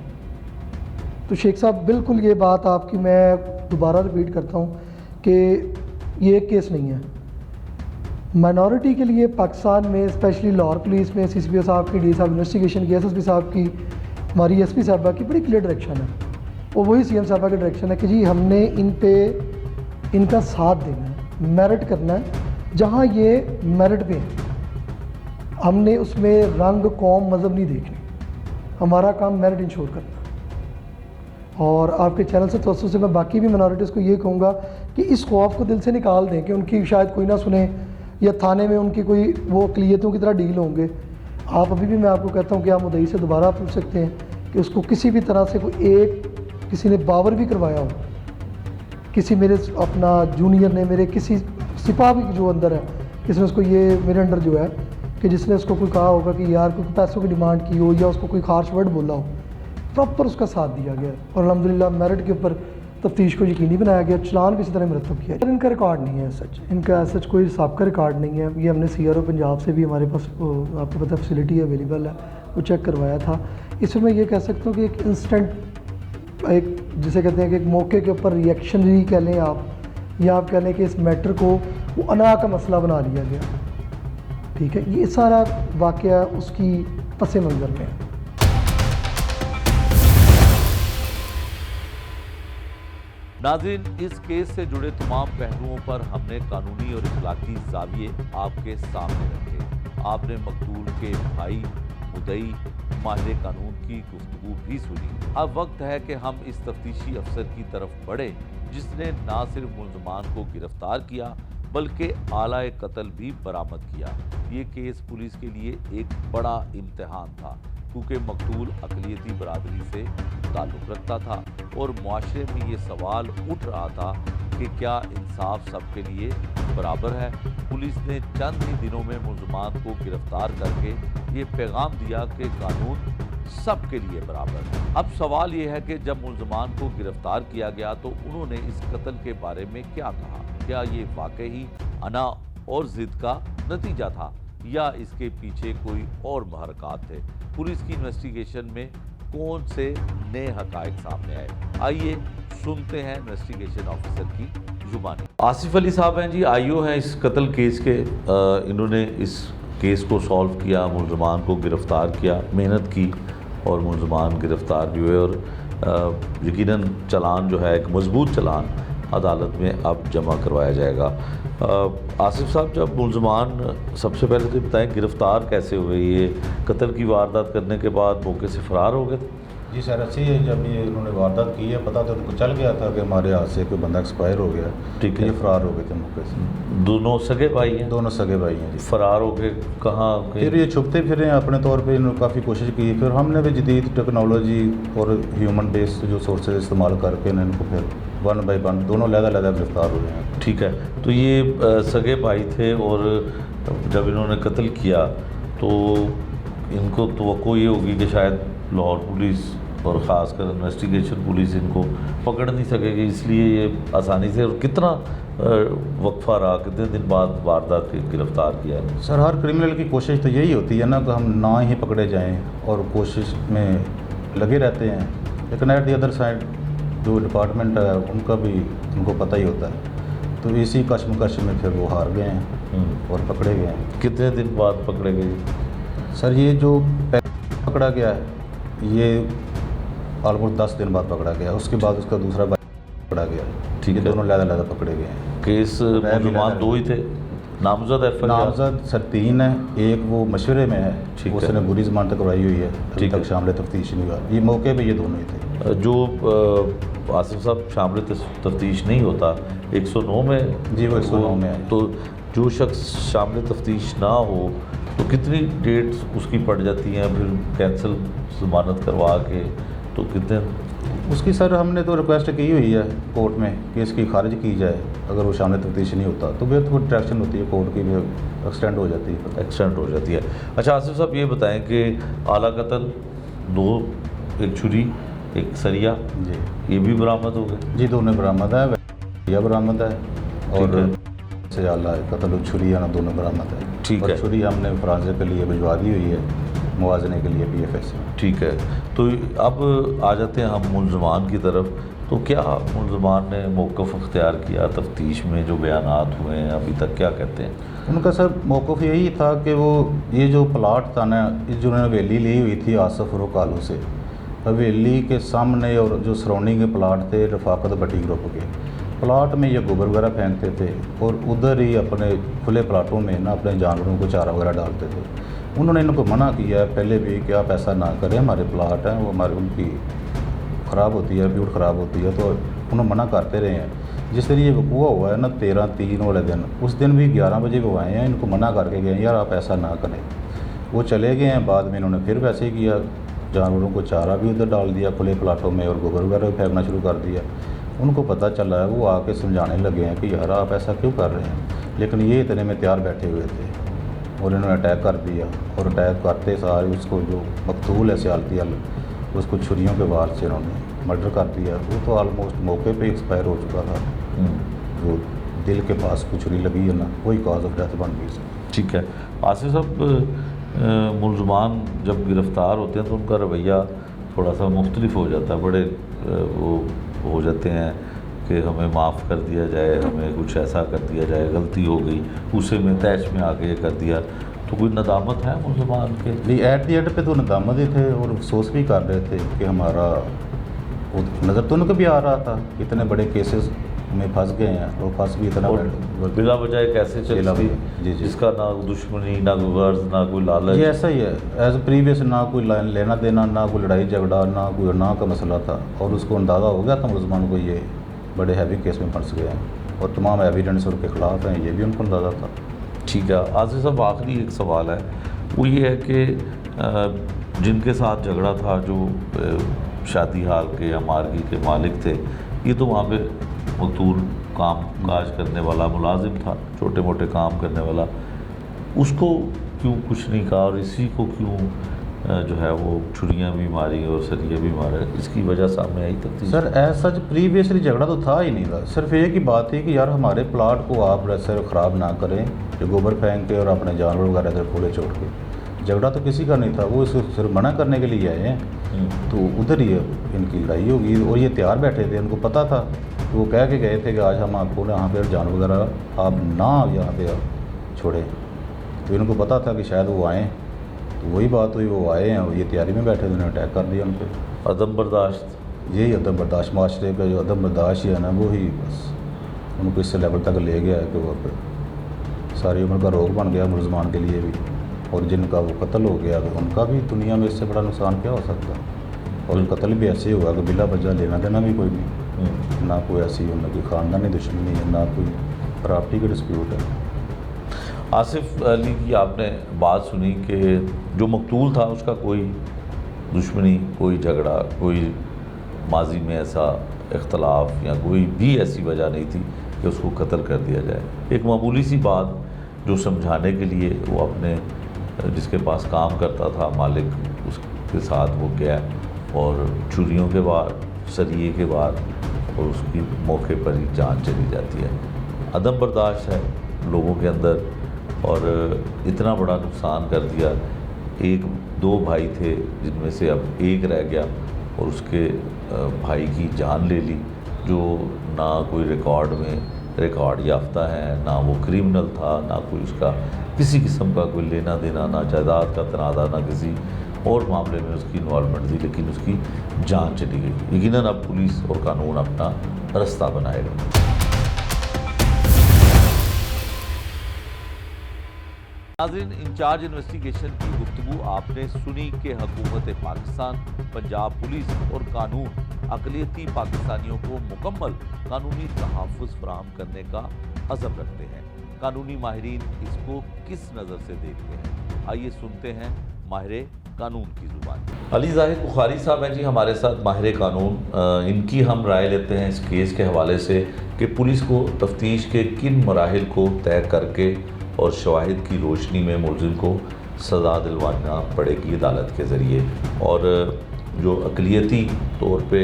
तो शेख साहब बिल्कुल ये बात आपकी मैं दोबारा रिपीट करता हूँ कि ये एक केस नहीं है। माइनॉरिटी के लिए पाकिस्तान में स्पेशली लाहौर पुलिस में CCPO साहब की, DI साहब इन्वेस्टिगेशन की, SSP साहब की, हमारी SP साहबा की बड़ी क्लियर डायरेक्शन है और वही CM साहबा की डायरेक्शन है कि जी हमने इन पे इनका साथ देना है, मेरिट करना है। जहाँ ये मेरिट पे है हमने उसमें रंग कौम मज़हब नहीं देखनी, हमारा काम मेरिट इंश्योर करना। और आपके चैनल से तवज्जो से मैं बाकी भी मिनॉरिटीज़ को ये कहूँगा कि इस खौफ को दिल से निकाल दें कि उनकी शायद कोई ना सुने या थाने में उनकी कोई वो अक़लियतों की तरह डील होंगे। आप अभी भी मैं आपको कहता हूँ कि आप मुद्दई से दोबारा पूछ सकते हैं कि उसको किसी भी तरह से कोई किसी ने बावर भी करवाया हो, किसी मेरे अपना जूनियर ने, मेरे किसी सिपा भी जो अंदर है, किसी ने उसको ये मेरे अंडर जो है कि जिसने उसको कोई कहा होगा कि यार कोई पैसों की डिमांड की हो या उसको कोई खास वर्ड बोला हो, प्रॉपर उसका साथ दिया गया और अल्हम्दुलिल्लाह मेरिट के ऊपर तफ्तीश को यकीनी बनाया गया, चलान भी इसी तरह मरतब किया। पर इनका रिकॉर्ड नहीं है सच, इनका सच कोई सबका रिकॉर्ड नहीं है। ये हमने CRO पंजाब से भी हमारे पास आपको पता फैसिलिटी अवेलेबल है, वो चेक करवाया था। इसमें मैं ये कह सकता हूँ कि एक इंस्टेंट, एक जिसे कहते हैं कि एक मौके के ऊपर रिएक्शनरी कह लें आप, या आप कह लें कि इस मैटर को वो अना का मसला बना लिया गया। ठीक है, ये सारा वाक़या उसकी पस मंज़र में है। नाज़रीन, इस केस से जुड़े तमाम पहलुओं पर हमने कानूनी और इखलाकी ज़ाविये आपके सामने रखे। आपने मकतूल के भाई, मुद्दई, माहिर कानून की गुफ्तगू भी सुनी। अब वक्त है कि हम इस तफ्तीशी अफसर की तरफ बढ़े जिसने ना सिर्फ मुल्ज़मान को गिरफ्तार किया बल्कि आला कत्ल भी बरामद किया। ये केस पुलिस के लिए एक बड़ा इम्तिहान था क्योंकि मकतूल अक़लियती बरादरी से ताल्लुक़ रखता था और मुआशरे में ये सवाल उठ रहा था कि क्या इंसाफ सबके लिए बराबर है। पुलिस ने चंद ही दिनों में मुल्ज़मान को गिरफ्तार करके ये पैगाम दिया कि कानून सबके लिए बराबर है। अब सवाल ये है कि जब मुल्ज़मान को गिरफ्तार किया गया तो उन्होंने इस कत्ल के बारे में क्या कहा? क्या ये वाकई अना और ज़िद का नतीजा था या इसके पीछे कोई और महरक़ात थे? पुलिस की इन्वेस्टिगेशन में कौन से नए हक़ाइक़ सामने आए? आइए सुनते हैं इन्वेस्टिगेशन ऑफिसर की जुबानी। आसिफ अली साहब हैं जी, IO हैं इस कत्ल केस के। इन्होंने इस केस को सॉल्व किया, मुल्ज़मान को गिरफ़्तार किया, मेहनत की और मुल्ज़मान गिरफ़्तार भी हुए और यकीनन चलान जो है एक मजबूत चलान अदालत में अब जमा करवाया जाएगा। आसिफ साहब, जब मुल्ज़मान सबसे पहले तो बताएं गिरफ़्तार कैसे हुए? ये कत्ल की वारदात करने के बाद मौके से फ़रार हो गए थे? जी सर, ऐसे ही जब ये उन्होंने वारदात की है, पता तो उनको चल गया था कि हमारे हाथ से कोई बंदा एक्सपायर हो गया। ठीक है, ये फ़रार हो गए थे मौके से। दोनों सगे भाई हैं? दोनों सगे भाई हैं जी। फ़रार हो गए कहाँ? फिर ये छुपते फिरे अपने तौर पे, इन्होंने काफ़ी कोशिश की। फिर हमने भी जदीद टेक्नोलॉजी और ह्यूमन बेस्ड जो सोर्सेज इस्तेमाल करके इनको फिर 1 बाय 1 दोनों लहदा गिरफ़्तार हुए हैं। ठीक है, तो ये सगे भाई थे और जब इन्होंने कत्ल किया तो इनको तवक्को ये होगी कि शायद लाहौर पुलिस और ख़ासकर इन्वेस्टिगेशन पुलिस इनको पकड़ नहीं सकेगी, इसलिए ये आसानी से, और कितना वक्फा रहा, कितने दिन बाद वारदात गिरफ़्तार किया? सर, हर क्रिमिनल की कोशिश तो यही होती है ना कि हम ना ही पकड़े जाएं और कोशिश में लगे रहते हैं, लेकिन एट द अदर साइड जो डिपार्टमेंट है उनको पता ही होता है। तो इसी कश्मकश में फिर वो हार गए हैं और पकड़े गए हैं। कितने दिन बाद पकड़े गए? सर ये जो पकड़ा गया है ये ऑलमोस्ट 10 दिन बाद पकड़ा गया, उसके बाद उसका दूसरा भाई पकड़ा गया। ठीक है। दोनों लहदा पकड़े गए हैं। केस मुलजमान 2 ही थे, नामजद FIR नामजद सर 3 है, एक वो मशवरे में है, ठीक है। उसने बुरी जमानत करवाई हुई है, अभी ठीक तक है। शामिल तफ्तीश नहीं हुआ। ये मौके पे ये दोनों ही थे। जो आसिफ साहब शामिल तफ्तीश नहीं होता 109 में जी, वो 109 में है। तो जो शख्स शामिल तफ्तीश ना हो तो कितनी डेट्स उसकी पड़ जाती हैं, फिर कैंसिल जमानत करवा के, तो कितने उसकी सर हमने तो रिक्वेस्ट की हुई है कोर्ट में कि इसकी खारिज की जाए। अगर वो शामिल तफ्तीश नहीं होता तो फिर तो ट्रैक्शन होती है कोर्ट की, भी एक्सटेंड हो जाती है। एक्सटेंड हो जाती है। अच्छा आसिफ साहब ये बताएं कि आला कत्ल 2, एक छुरी, एक सरिया, जी ये भी बरामद हो गए? जी, दोनों बरामद है, यह बरामद है और ठीक से आला कत्ल छुरी है ना, दोनों बरामद है। ठीक और है। छुरी हमने फरांसे के लिए भिजवा दी हुई है मुआवजे के लिए PFS में। ठीक है। तो अब आ जाते हैं हम मुलजमान की तरफ। तो क्या मुलजमान ने मौक़िफ़ अख्तियार किया तफ्तीश में, जो बयानात हुए हैं अभी तक क्या कहते हैं? उनका सर मौक़िफ़ यही था कि वो ये जो प्लाट था ना, जो उन्होंने हवेली ली हुई थी आसफ और कालू से, हवेली के सामने और जो सराउंडिंग के प्लाट थे रफाकत भट्टी ग्रुप के, प्लाट में ये गोबर वगैरह फेंकते थे और उधर ही अपने खुले प्लाटों में ना अपने जानवरों को चारा वगैरह डालते थे। उन्होंने इनको मना किया है पहले भी कि आप ऐसा ना करें, हमारे प्लाट हैं वो हमारे उनकी ख़राब होती है, ब्यूट ख़राब होती है, तो उन्होंने मना करते रहे हैं। जिस दिन ये वकूआ हुआ है ना 13/3 वाले दिन, उस दिन भी 11 बजे वो आए हैं, इनको मना करके गए यार आप ऐसा ना करें। वो चले गए हैं, बाद में इन्होंने फिर वैसे ही किया, जानवरों को चारा भी उधर डाल दिया खुले प्लाटों में और गोबर वगैरह भी फेंकना शुरू कर दिया। उनको पता चला है, वो आके समझाने लगे हैं कि यार आप ऐसा क्यों कर रहे हैं, लेकिन ये इतने में तैयार बैठे हुए थे और इन्होंने अटैक कर दिया। और अटैक करते सारे उसको जो मकतूल है सियालती अल, उसको छुरियों के वार से उन्होंने मर्डर कर दिया। वो तो ऑलमोस्ट मौके पे एक्सपायर हो चुका था। जो दिल के पास को छुरी लगी है ना, वही कॉज ऑफ डेथ बन गई। ठीक है। आसिफ साहब मुलजमान जब गिरफ़्तार होते हैं तो उनका रवैया थोड़ा सा मुख्तलिफ हो जाता है, बड़े वो हो जाते हैं कि हमें माफ़ कर दिया जाए, हमें कुछ ऐसा कर दिया जाए, गलती हो गई, उसे में तैश में आगे कर दिया। तो कोई नदामत है मुलजमान के? नहीं, एट दी एंड पे तो नदामत ही थे और अफसोस भी कर रहे थे कि हमारा वो नज़र तो उनको भी आ रहा था, इतने बड़े केसेस में फंस गए हैं और फंस भी इतना और बिला वजह एक ऐसे बिला चलती वजह, जी, जी। जिसका ना दुश्मनी, ना कोई गर्ज, ना कोई लालच। ये ऐसा ही है एज प्रीवियस, ना कोई लेना देना, ना कोई लड़ाई झगड़ा, ना कोई ना का मसला था, और उसको अंदाज़ा हो गया था मुलजमान को ये बड़े हैवी केस में फंस गए हैं और तमाम एविडेंस उनके ख़िलाफ़ हैं, ये भी उनको अंदाज़ा था। ठीक है। आसिफ साहब आखिरी एक सवाल है, वो ये है कि जिनके साथ झगड़ा था, जो शादी हाल के या मार्गी के मालिक थे, ये तो वहाँ पे मकतूल काम काज करने वाला मुलाजिम था, छोटे मोटे काम करने वाला, उसको क्यों कुछ नहीं कहा और इसी को क्यों जो है वो छुरियाँ भी मारी और सरिये भी मारे, इसकी वजह सामने आई तक? सर ऐसा प्रीवियसली झगड़ा तो था ही नहीं था, सिर्फ एक ही बात थी कि यार हमारे प्लाट को आप ऐसे ख़राब ना करें, जो गोबर फेंक के और अपने जानवर वगैरह इधर खोले छोड़ के। झगड़ा तो किसी का नहीं था, वो इसको सिर्फ मना करने के लिए आए हैं, तो उधर ही इनकी लड़ाई होगी। और ये तैयार बैठे थे, उनको पता था, तो वो कह के गए थे कि आज हम आपको यहाँ पर जानवर वगैरह आप ना यहाँ पे छोड़ें, तो इनको पता था कि शायद वो आएँ, तो वही बात हुई, वो आए हैं और ये तैयारी में बैठे, उन्होंने अटैक कर दिया उन पर। अदम बर्दाश्त, यही अदम बर्दाश्त, माशरे का जो अदम बर्दाश्त ही है ना, वो ही बस उनको इस लेवल तक ले गया है कि वो सारी उम्र का रोग बन गया मुलजमान के लिए भी, और जिनका वो कत्ल हो गया तो उनका भी दुनिया में इससे बड़ा नुकसान क्या हो सकता। और कत्ल भी ऐसे ही हुआ कि बिला वजह लेना देना भी कोई नहीं, ना कोई ऐसी उनकी ख़ानदानी दुश्मनी है, ना कोई प्रॉपर्टी का डिस्प्यूट है। आसिफ अली की आपने बात सुनी कि जो मकतूल था उसका कोई दुश्मनी, कोई झगड़ा, कोई माजी में ऐसा इख्तलाफ या कोई भी ऐसी वजह नहीं थी कि उसको कत्ल कर दिया जाए। एक मामूली सी बात जो समझाने के लिए वो अपने जिसके पास काम करता था मालिक, उसके साथ वो गया और छुरियों के वार, सरिये के वार, और उसकी मौके पर ही जान चली जाती है। अदम बर्दाश्त है लोगों के अंदर और इतना बड़ा नुकसान कर दिया। एक दो भाई थे जिनमें से अब एक रह गया और उसके भाई की जान ले ली, जो ना कोई रिकॉर्ड में रिकॉर्ड याफ्ता है, ना वो क्रिमिनल था, ना कोई उसका किसी किस्म का कोई लेना देना, ना जायदाद का तनाज़ा, ना किसी और मामले में उसकी इन्वॉल्वमेंट थी, लेकिन उसकी जान चली गई। यकीनन अब पुलिस और कानून अपना रास्ता बनाएगा। नाज़रीन, इंचार्ज इन्वेस्टिगेशन की गुफ्तगू आपने सुनी कि हुकूमत पाकिस्तान, पंजाब पुलिस और कानून अक़लियती पाकिस्तानियों को मुकम्मल कानूनी तहफ़्फ़ुज़ फराहम करने का अज़म रखते हैं। कानूनी माहिरीन इसको किस नज़र से देखते हैं, आइए सुनते हैं माहिर कानून की ज़ुबान। अली ज़ाहिद बुखारी साहब हैं जी हमारे साथ, माहिर कानून। इनकी हम राय लेते हैं इस केस के हवाले से कि पुलिस को तफ्तीश के किन मराहिल को तय करके और शवाहिद की रोशनी में मुलज़िम को सज़ा दिलवाना पड़ेगी अदालत के ज़रिए, और जो अक़लियती तौर पे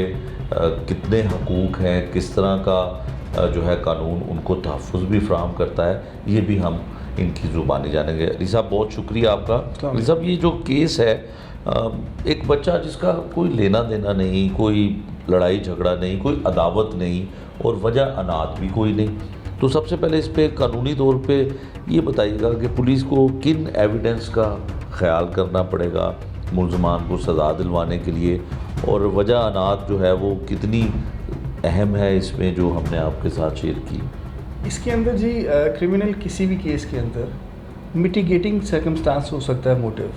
कितने हकूक़ हैं, किस तरह का जो है कानून उनको तहफ़्फ़ुज़ भी फ़राहम करता है, ये भी हम इनकी ज़ुबानी जानेंगे। अली साहब बहुत शुक्रिया आपका। अली साहब, ये जो केस है, एक बच्चा जिसका कोई लेना देना नहीं, कोई लड़ाई झगड़ा नहीं, कोई अदावत नहीं और वजह अनाथ भी कोई नहीं, तो सबसे पहले इस पे कानूनी तौर पे ये बताइएगा कि पुलिस को किन एविडेंस का ख़याल करना पड़ेगा मुल्ज़मान को सज़ा दिलवाने के लिए, और वजह अनाथ जो है वो कितनी अहम है इसमें जो हमने आपके साथ शेयर की। इसके अंदर जी क्रिमिनल किसी भी केस के अंदर मिटिगेटिंग सर्कमस्टांस हो सकता है, मोटिव,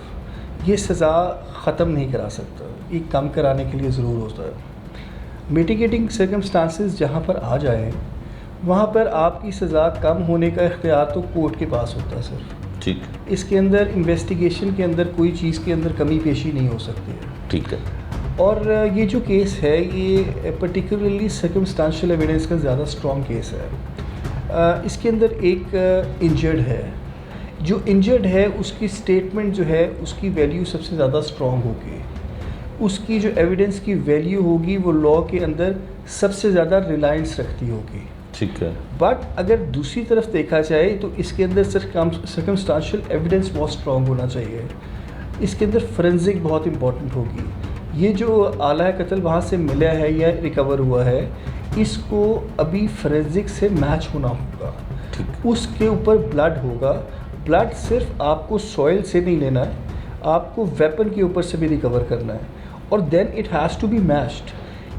ये सज़ा ख़त्म नहीं करा सकता, ये कम कराने के लिए ज़रूर होता है। मिटिगेटिंग सर्कमस्टांसेस जहाँ पर आ जाए वहाँ पर आपकी सज़ा कम होने का इख्तियार तो कोर्ट के पास होता है सिर्फ। ठीक। इसके अंदर इन्वेस्टिगेशन के अंदर कोई चीज़ के अंदर कमी पेशी नहीं हो सकती है। ठीक है। और ये जो केस है ये पर्टिकुलरली सर्कमस्टांशियल एविडेंस का ज़्यादा स्ट्रॉन्ग केस है। इसके अंदर एक इंजर्ड है, जो इंजर्ड है उसकी स्टेटमेंट जो है उसकी वैल्यू सबसे ज़्यादा स्ट्रॉन्ग होगी, उसकी जो एविडेंस की वैल्यू होगी वो लॉ के अंदर सबसे ज़्यादा रिलायंस रखती होगी। ठीक है। बट अगर दूसरी तरफ देखा जाए तो इसके अंदर सर्कमस्टांशियल एविडेंस बहुत स्ट्रॉन्ग होना चाहिए, इसके अंदर फोरेंसिक बहुत इंपॉर्टेंट होगी। ये जो आला कत्ल वहाँ से मिला है या रिकवर हुआ है, इसको अभी फोरेंसिक से मैच होना होगा, उसके ऊपर ब्लड होगा। ब्लड सिर्फ आपको सॉइल से नहीं लेना है, आपको वेपन के ऊपर से भी रिकवर करना है, और then it has to be matched.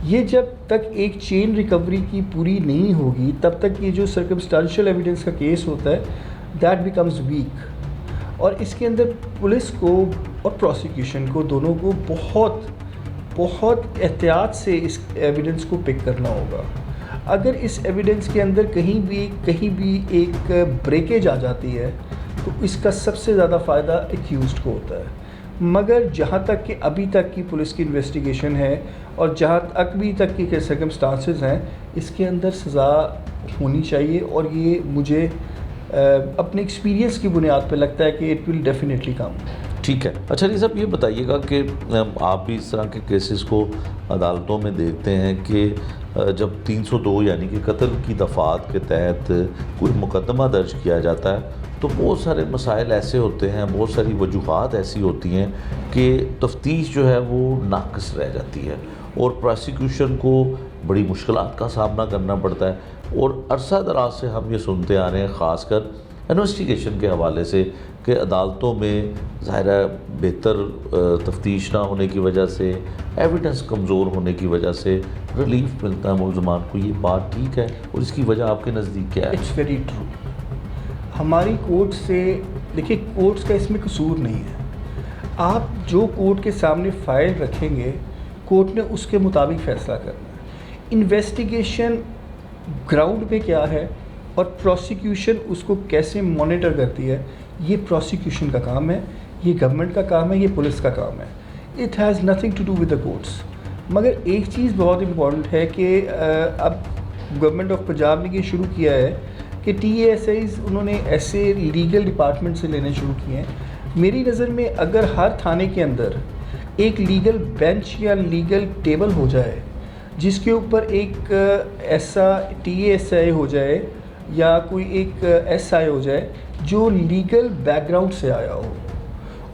ये जब तक एक चेन रिकवरी की पूरी नहीं होगी तब तक ये जो सर्कमस्टांशियल एविडेंस का केस होता है दैट बिकम्स वीक। और इसके अंदर पुलिस को और प्रोसिक्यूशन को दोनों को बहुत एहतियात से इस एविडेंस को पिक करना होगा। अगर इस एविडेंस के अंदर कहीं भी एक ब्रेकेज आ जाती है तो इसका सबसे ज़्यादा फ़ायदा एक्यूज्ड को होता है। मगर जहाँ तक कि अभी तक की पुलिस की इन्वेस्टिगेशन है और जहाँ अभी तक की सर्कमस्टांसेस हैं, इसके अंदर सज़ा होनी चाहिए, और ये मुझे अपने एक्सपीरियंस की बुनियाद पे लगता है कि इट विल डेफिनेटली कम। ठीक है। अच्छा जी साहब, ये बताइएगा कि आप भी इस तरह के केसेस को अदालतों में देखते हैं कि जब 302 यानी कि कत्ल की दफ़ात के तहत कोई मुकदमा दर्ज किया जाता है तो बहुत सारे मसाइल ऐसे होते हैं, बहुत सारी वजूहात ऐसी होती हैं कि तफ्तीश जो है वो नाक़िस रह जाती है और प्रोसिक्यूशन को बड़ी मुश्किलात का सामना करना पड़ता है। और अरसा दराज से हम ये सुनते आ रहे हैं, ख़ासकर इन्वेस्टिगेशन के हवाले से, कि अदालतों में ज़ाहिर है बेहतर तफ्तीश ना होने की वजह से, एविडेंस कमज़ोर होने की वजह से रिलीफ मिलता है मुल्ज़मान को। ये बात ठीक है और इसकी वजह आपके नज़दीक क्या है? It's very true. हमारी कोर्ट से देखिए, कोर्ट्स का इसमें कसूर नहीं है। आप जो कोर्ट के सामने फ़ाइल रखेंगे, कोर्ट ने उसके मुताबिक फ़ैसला करना है। इन्वेस्टिगेशन ग्राउंड पे क्या है और प्रोसिक्यूशन उसको कैसे मॉनिटर करती है, ये प्रोसिक्यूशन का काम है, ये गवर्नमेंट का काम है, ये पुलिस का काम है। It has nothing to do with the courts. मगर एक चीज़ बहुत इम्पॉर्टेंट है कि अब गवर्नमेंट ऑफ पंजाब ने ये शुरू किया है कि TASIs उन्होंने ऐसे लीगल डिपार्टमेंट से लेने शुरू किए हैं। मेरी नज़र में अगर हर थाने के अंदर एक लीगल बेंच या लीगल टेबल हो जाए जिसके ऊपर एक ऐसा TASI हो जाए या कोई एक SI हो जाए जो लीगल बैकग्राउंड से आया हो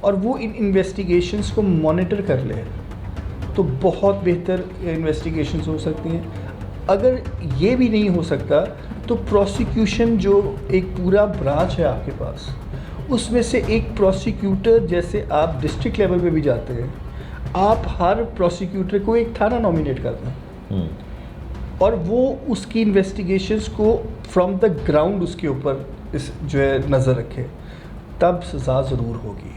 और वो इन इन्वेस्टिगेशंस को मॉनिटर कर ले, तो बहुत बेहतर इन्वेस्टिगेशंस हो सकती हैं। अगर ये भी नहीं हो सकता तो प्रोसिक्यूशन जो एक पूरा ब्रांच है आपके पास, उसमें से एक प्रोसिक्यूटर, जैसे आप डिस्ट्रिक्ट लेवल पे भी जाते हैं, आप हर प्रोसिक्यूटर को एक थाना नॉमिनेट करते हैं और वो उसकी इन्वेस्टिगेशंस को फ्रॉम द ग्राउंड उसके ऊपर इस जो है नज़र रखे, तब सज़ा ज़रूर होगी।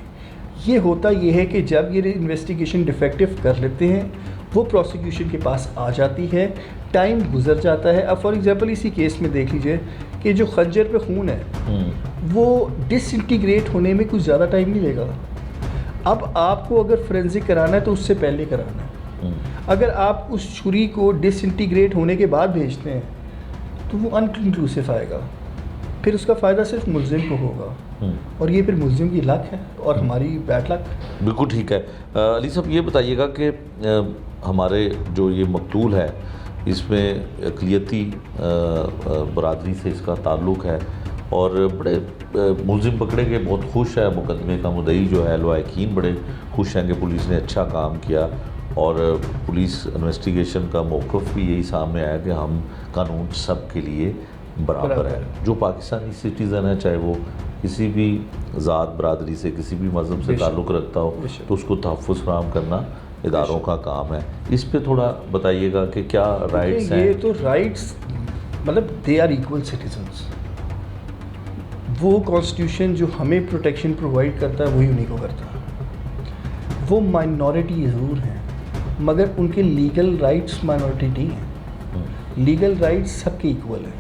ये होता ये है कि जब ये इन्वेस्टिगेशन डिफेक्टिव कर लेते हैं, वो प्रोसिक्यूशन के पास आ जाती है, टाइम गुजर जाता है। अब फॉर एग्जांपल इसी केस में देख लीजिए कि जो खंजर पे खून है वो डिसइंटीग्रेट होने में कुछ ज़्यादा टाइम नहीं लेगा। अब आपको अगर फोरेंसिक कराना है तो उससे पहले कराना है। अगर आप उस छुरी को डिसइंटीग्रेट होने के बाद भेजते हैं तो वो अनकंक्लूसिव आएगा, फिर उसका फ़ायदा सिर्फ मुल्ज़िम को होगा और ये फिर मुल्ज़िम की लक है और हमारी बैड लक। बिल्कुल ठीक है। अली साहब ये बताइएगा कि हमारे जो ये मकतूल है इसमें अक़लियती बरादरी से इसका ताल्लुक़ है और बड़े मुल्ज़िम पकड़े गए, बहुत खुश है। मुकदमे का मुद्दई जो है लवाकिन बड़े खुश हैं कि पुलिस ने अच्छा काम किया और पुलिस इन्वेस्टिगेशन का मौक़िफ़ भी यही सामने आया कि हम कानून सब के लिए बराबर है। जो पाकिस्तानी सिटीज़न है, चाहे वो किसी भी ज़ात बरादरी से, किसी भी मज़हब से ताल्लुक़ रखता हो, तो उसको तहफ़्फ़ुज़ फराहम करना इदारों का काम है। इस पे थोड़ा बताइएगा कि क्या राइट्स हैं। ये तो राइट्स मतलब दे आर इक्वल सिटीजन्स। वो कॉन्स्टिट्यूशन जो हमें प्रोटेक्शन प्रोवाइड करता है वही उन्हीं को करता है। वो माइनॉरिटी ज़रूर हैं मगर उनके लीगल राइट्स माइनॉरिटी नहीं हैं। लीगल राइट्स सबके इक्वल हैं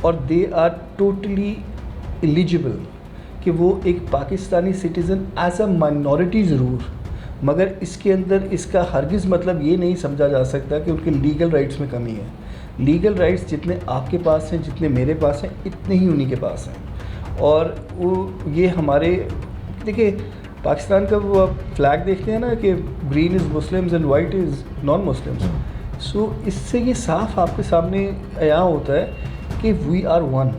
और दे आर टोटली एलिजिबल कि वो एक Pakistani citizen as a minority ज़रूर, मगर इसके अंदर इसका हरगिज़ मतलब ये नहीं समझा जा सकता कि उनके लीगल राइट्स में कमी है। लीगल राइट्स जितने आपके पास हैं, जितने मेरे पास हैं, इतने ही उन्हीं के पास हैं। और वो ये हमारे देखिए पाकिस्तान का वो आप फ्लैग देखते हैं ना कि green is Muslims and white is non Muslims. So इससे ये साफ आपके सामने आया होता है कि we are one,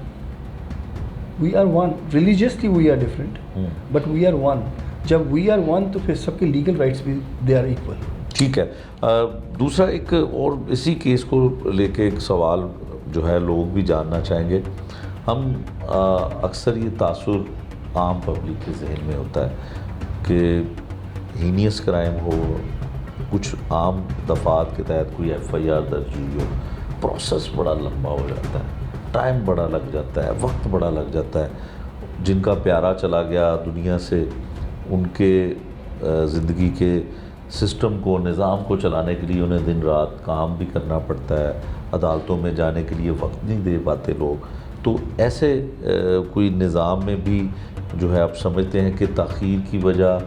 religiously we are different but we are one. जब वी आर वन तो फिर सबके लीगल राइट्स भी दे आर इक्वल। ठीक है। दूसरा एक और इसी केस को लेके एक सवाल जो है लोग भी जानना चाहेंगे। हम अक्सर ये तासुर आम पब्लिक के जहन में होता है कि हीनियस क्राइम हो, कुछ आम दफ़ात के तहत कोई FIR दर्ज हुई हो, प्रोसेस बड़ा लंबा हो जाता है, टाइम बड़ा लग जाता है, वक्त बड़ा लग जाता है। जिनका प्यारा चला गया दुनिया से, उनके ज़िंदगी के सिस्टम को, निज़ाम को चलाने के लिए उन्हें दिन रात काम भी करना पड़ता है, अदालतों में जाने के लिए वक्त नहीं दे पाते लोग। तो ऐसे कोई निज़ाम में भी जो है आप समझते हैं कि ताख़ीर की वजह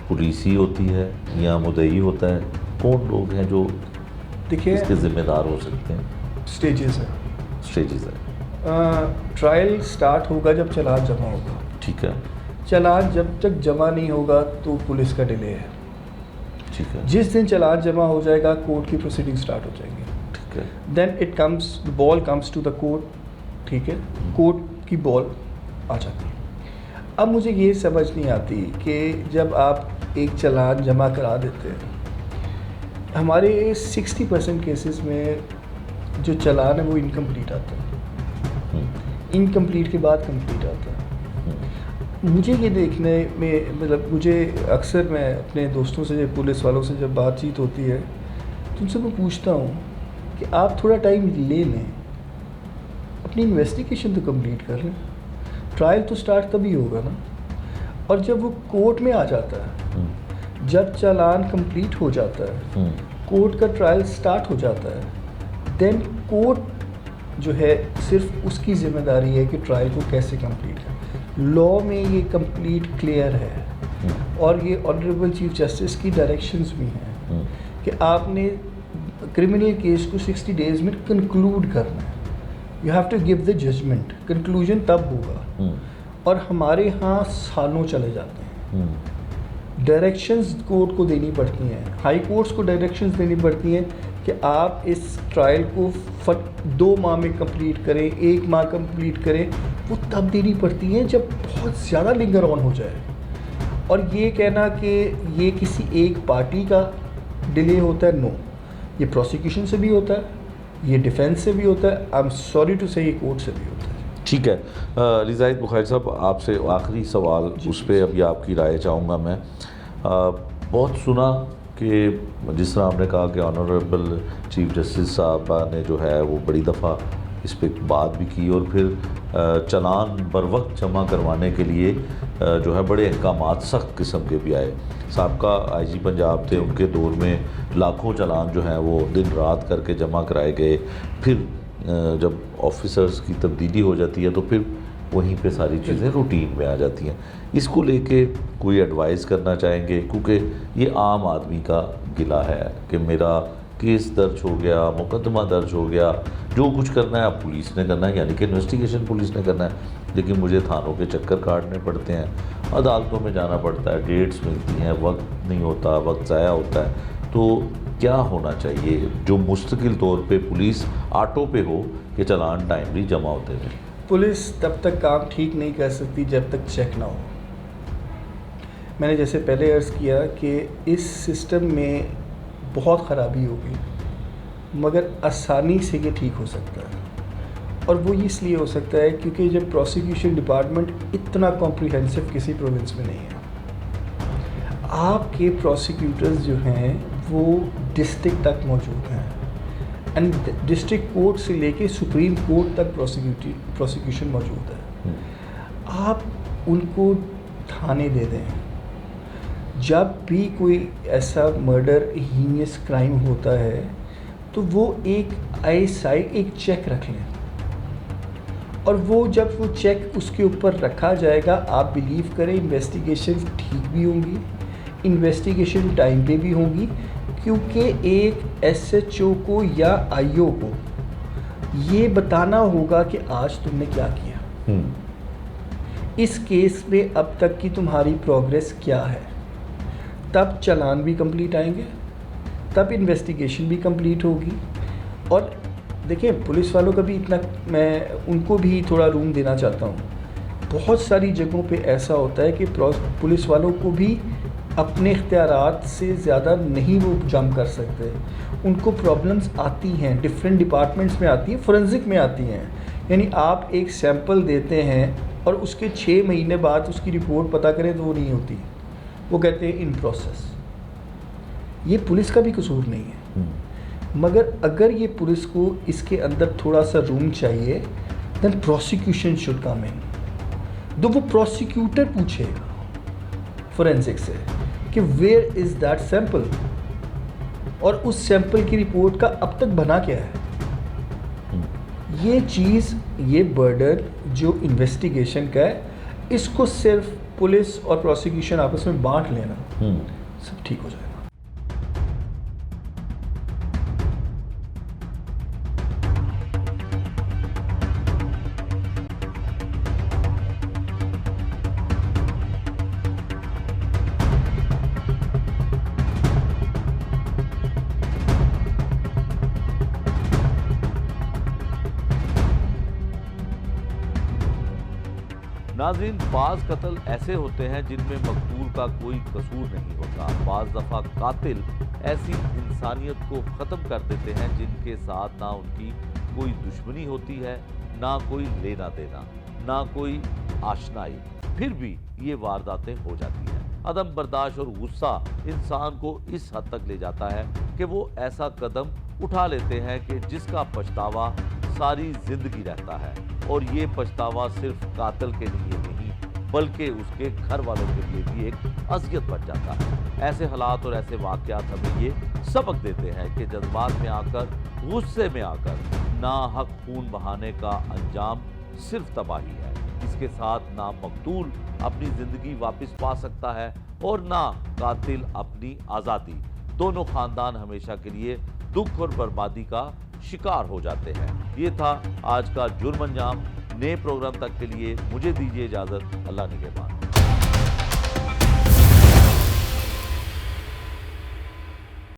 पुलिस ही होती है या मुद्दई होता है? कौन लोग हैं जो देखिए इसके ज़िम्मेदार हो सकते हैं? स्टेजेस है। स्टेजेस है। ट्रायल स्टार्ट होगा जब चालान जमा होगा। ठीक है। चालान जब तक जमा नहीं होगा तो पुलिस का डिले है। ठीक है। जिस दिन चालान जमा हो जाएगा कोर्ट की प्रोसीडिंग स्टार्ट हो जाएंगी। ठीक है। Then it comes, the ball comes to the court. ठीक है, कोर्ट की बॉल आ जाती है। अब मुझे ये समझ नहीं आती कि जब आप एक चालान जमा करा देते हैं, हमारे 60% केसेस में जो चालान है वो इनकम्प्लीट आता है, इनकम्प्लीट के बाद कंप्लीट आता है। मुझे ये देखने में मतलब मुझे अक्सर मैं अपने दोस्तों से, पुलिस वालों से जब बातचीत होती है तो उनसे मैं पूछता हूँ कि आप थोड़ा टाइम ले लें, अपनी इन्वेस्टिगेशन तो कंप्लीट कर लें, ट्रायल तो स्टार्ट तभी होगा ना। और जब वो कोर्ट में आ जाता है, जब चालान कंप्लीट हो जाता है, कोर्ट का ट्रायल स्टार्ट हो जाता है, देन कोर्ट जो है सिर्फ उसकी ज़िम्मेदारी है कि ट्रायल को कैसे कंप्लीट करें। लॉ में ये कंप्लीट क्लियर है और ये ऑनरेबल चीफ जस्टिस की डायरेक्शंस भी हैं कि आपने क्रिमिनल केस को 60 डेज़ में कंक्लूड करना है। You have to give the judgement, conclusion तब होगा। और हमारे यहाँ सालों चले जाते हैं। डायरेक्शंस कोर्ट को देनी पड़ती हैं, हाई कोर्ट्स को डायरेक्शंस देनी पड़ती हैं कि आप इस ट्रायल को 2 माह में कंप्लीट करें, 1 माह कंप्लीट करें। वो तब देनी पड़ती हैं जब बहुत ज़्यादा लिंगर ऑन हो जाए। और ये कहना कि ये किसी एक पार्टी का डिले होता है, नो, ये प्रोसिक्यूशन से भी होता है, ये डिफेंस से भी होता है, आई एम सॉरी टू से, ये कोर्ट से भी होता है। ठीक है, अली ज़ाहिद बुखारी साहब, आपसे आखिरी सवाल, उस पर अभी आपकी राय चाहूँगा मैं। बहुत सुना कि जिस तरह आपने कहा कि ऑनरेबल चीफ जस्टिस साहब ने जो है वो बड़ी दफ़ा इस पर बात भी की और फिर चालान बर वक्त जमा करवाने के लिए जो है बड़े अहकामात सख्त किस्म के भी आए। साबका आईजी पंजाब थे, उनके दौर में लाखों चालान जो हैं वो दिन रात करके जमा कराए गए। फिर जब ऑफिसर्स की तब्दीली हो जाती है तो फिर वहीं पे सारी चीज़ें रूटीन में आ जाती हैं। इसको लेके कोई एडवाइस करना चाहेंगे, क्योंकि ये आम आदमी का गिला है कि मेरा केस दर्ज हो गया, मुकदमा दर्ज हो गया, जो कुछ करना है अब पुलिस ने करना है, यानी कि इन्वेस्टिगेशन पुलिस ने करना है, लेकिन मुझे थानों के चक्कर काटने पड़ते हैं, अदालतों में जाना पड़ता है, डेट्स मिलती हैं, वक्त नहीं होता, वक्त ज़ाया होता है। तो क्या होना चाहिए जो मुस्तकिल तौर पे पुलिस ऑटो पे हो कि चालान टाइमली जमा होते हैं? पुलिस तब तक काम ठीक नहीं कर सकती जब तक चेक ना हो। मैंने जैसे पहले अर्ज़ किया कि इस सिस्टम में बहुत ख़राबी होगी, मगर आसानी से ये ठीक हो सकता है। और वो इसलिए हो सकता है क्योंकि जब प्रोसिक्यूशन डिपार्टमेंट इतना कॉम्प्रिहेंसिव किसी प्रोविंस में नहीं है। आपके प्रोसिक्यूटर्स जो हैं वो डिस्ट्रिक्ट तक मौजूद हैं, एंड डिस्ट्रिक्ट कोर्ट से लेके सुप्रीम कोर्ट तक प्रोसिक्यूशन मौजूद है। आप उनको थाने दे दें। जब भी कोई ऐसा मर्डर, हीनियस क्राइम होता है तो वो एक आई साइड एक चेक रख लें, और वो जब वो चेक उसके ऊपर रखा जाएगा, आप बिलीव करें इन्वेस्टिगेशन ठीक भी होंगी, इन्वेस्टिगेशन टाइम पे भी होंगी, क्योंकि एक SHO को या IO को ये बताना होगा कि आज तुमने क्या किया, इस केस में अब तक की तुम्हारी प्रोग्रेस क्या है। तब चालान भी कंप्लीट आएंगे, तब इन्वेस्टिगेशन भी कंप्लीट होगी। और देखिए, पुलिस वालों का भी इतना, मैं उनको भी थोड़ा रूम देना चाहता हूँ। बहुत सारी जगहों पे ऐसा होता है कि पुलिस वालों को भी अपने इख्तियारात से ज़्यादा नहीं वो जम कर सकते। उनको प्रॉब्लम्स आती हैं, डिफरेंट डिपार्टमेंट्स में आती हैं, फोरेंसिक में आती हैं। यानी आप एक सैंपल देते हैं और उसके 6 महीने बाद उसकी रिपोर्ट पता करें तो वो नहीं होती, वो कहते हैं इन प्रोसेस। ये पुलिस का भी कसूर नहीं है, मगर अगर ये पुलिस को इसके अंदर थोड़ा सा रूम चाहिए, देन प्रोसिक्यूशन शुड कम इन। तो वो प्रोसिक्यूटर पूछेगा फोरेंसिक से कि वेयर इज़ दैट सैंपल, और उस सैंपल की रिपोर्ट का अब तक बना क्या है। ये चीज़, ये बर्डन जो इन्वेस्टिगेशन का है, इसको सिर्फ पुलिस और प्रोसिक्यूशन आपस में बांट लेना, सब ठीक हो जाएगा। नाज़रीन, बाज़ कत्ल ऐसे होते हैं जिनमें मकतूल का कोई कसूर नहीं होता। बाज़ दफ़ा कातिल ऐसी इंसानियत को ख़त्म कर देते हैं जिनके साथ ना उनकी कोई दुश्मनी होती है, ना कोई लेना देना, ना कोई आशनाई, फिर भी ये वारदातें हो जाती हैं। अदम बर्दाश्त और गुस्सा इंसान को इस हद तक ले जाता है कि वो ऐसा कदम उठा लेते हैं कि जिसका पछतावा सारी जिंदगी रहता है। और ये पछतावा सिर्फ कातिल के लिए नहीं, बल्कि उसके घर वालों के लिए भी एक अज़ियत बन जाता है। ऐसे हालात और ऐसे वाक़यात हमें ये सबक देते हैं कि जज्बात में आकर, गुस्से में आकर नाहक खून बहाने का अंजाम सिर्फ तबाही है। इसके साथ ना मकतूल अपनी ज़िंदगी वापस पा सकता है और ना कातिल अपनी आज़ादी। दोनों ख़ानदान हमेशा के लिए दुख और बर्बादी का शिकार हो जाते हैं। ये था आज का जुर्म अंजाम। नए प्रोग्राम तक के लिए मुझे दीजिए इजाज़त। अल्लाह निगहबान।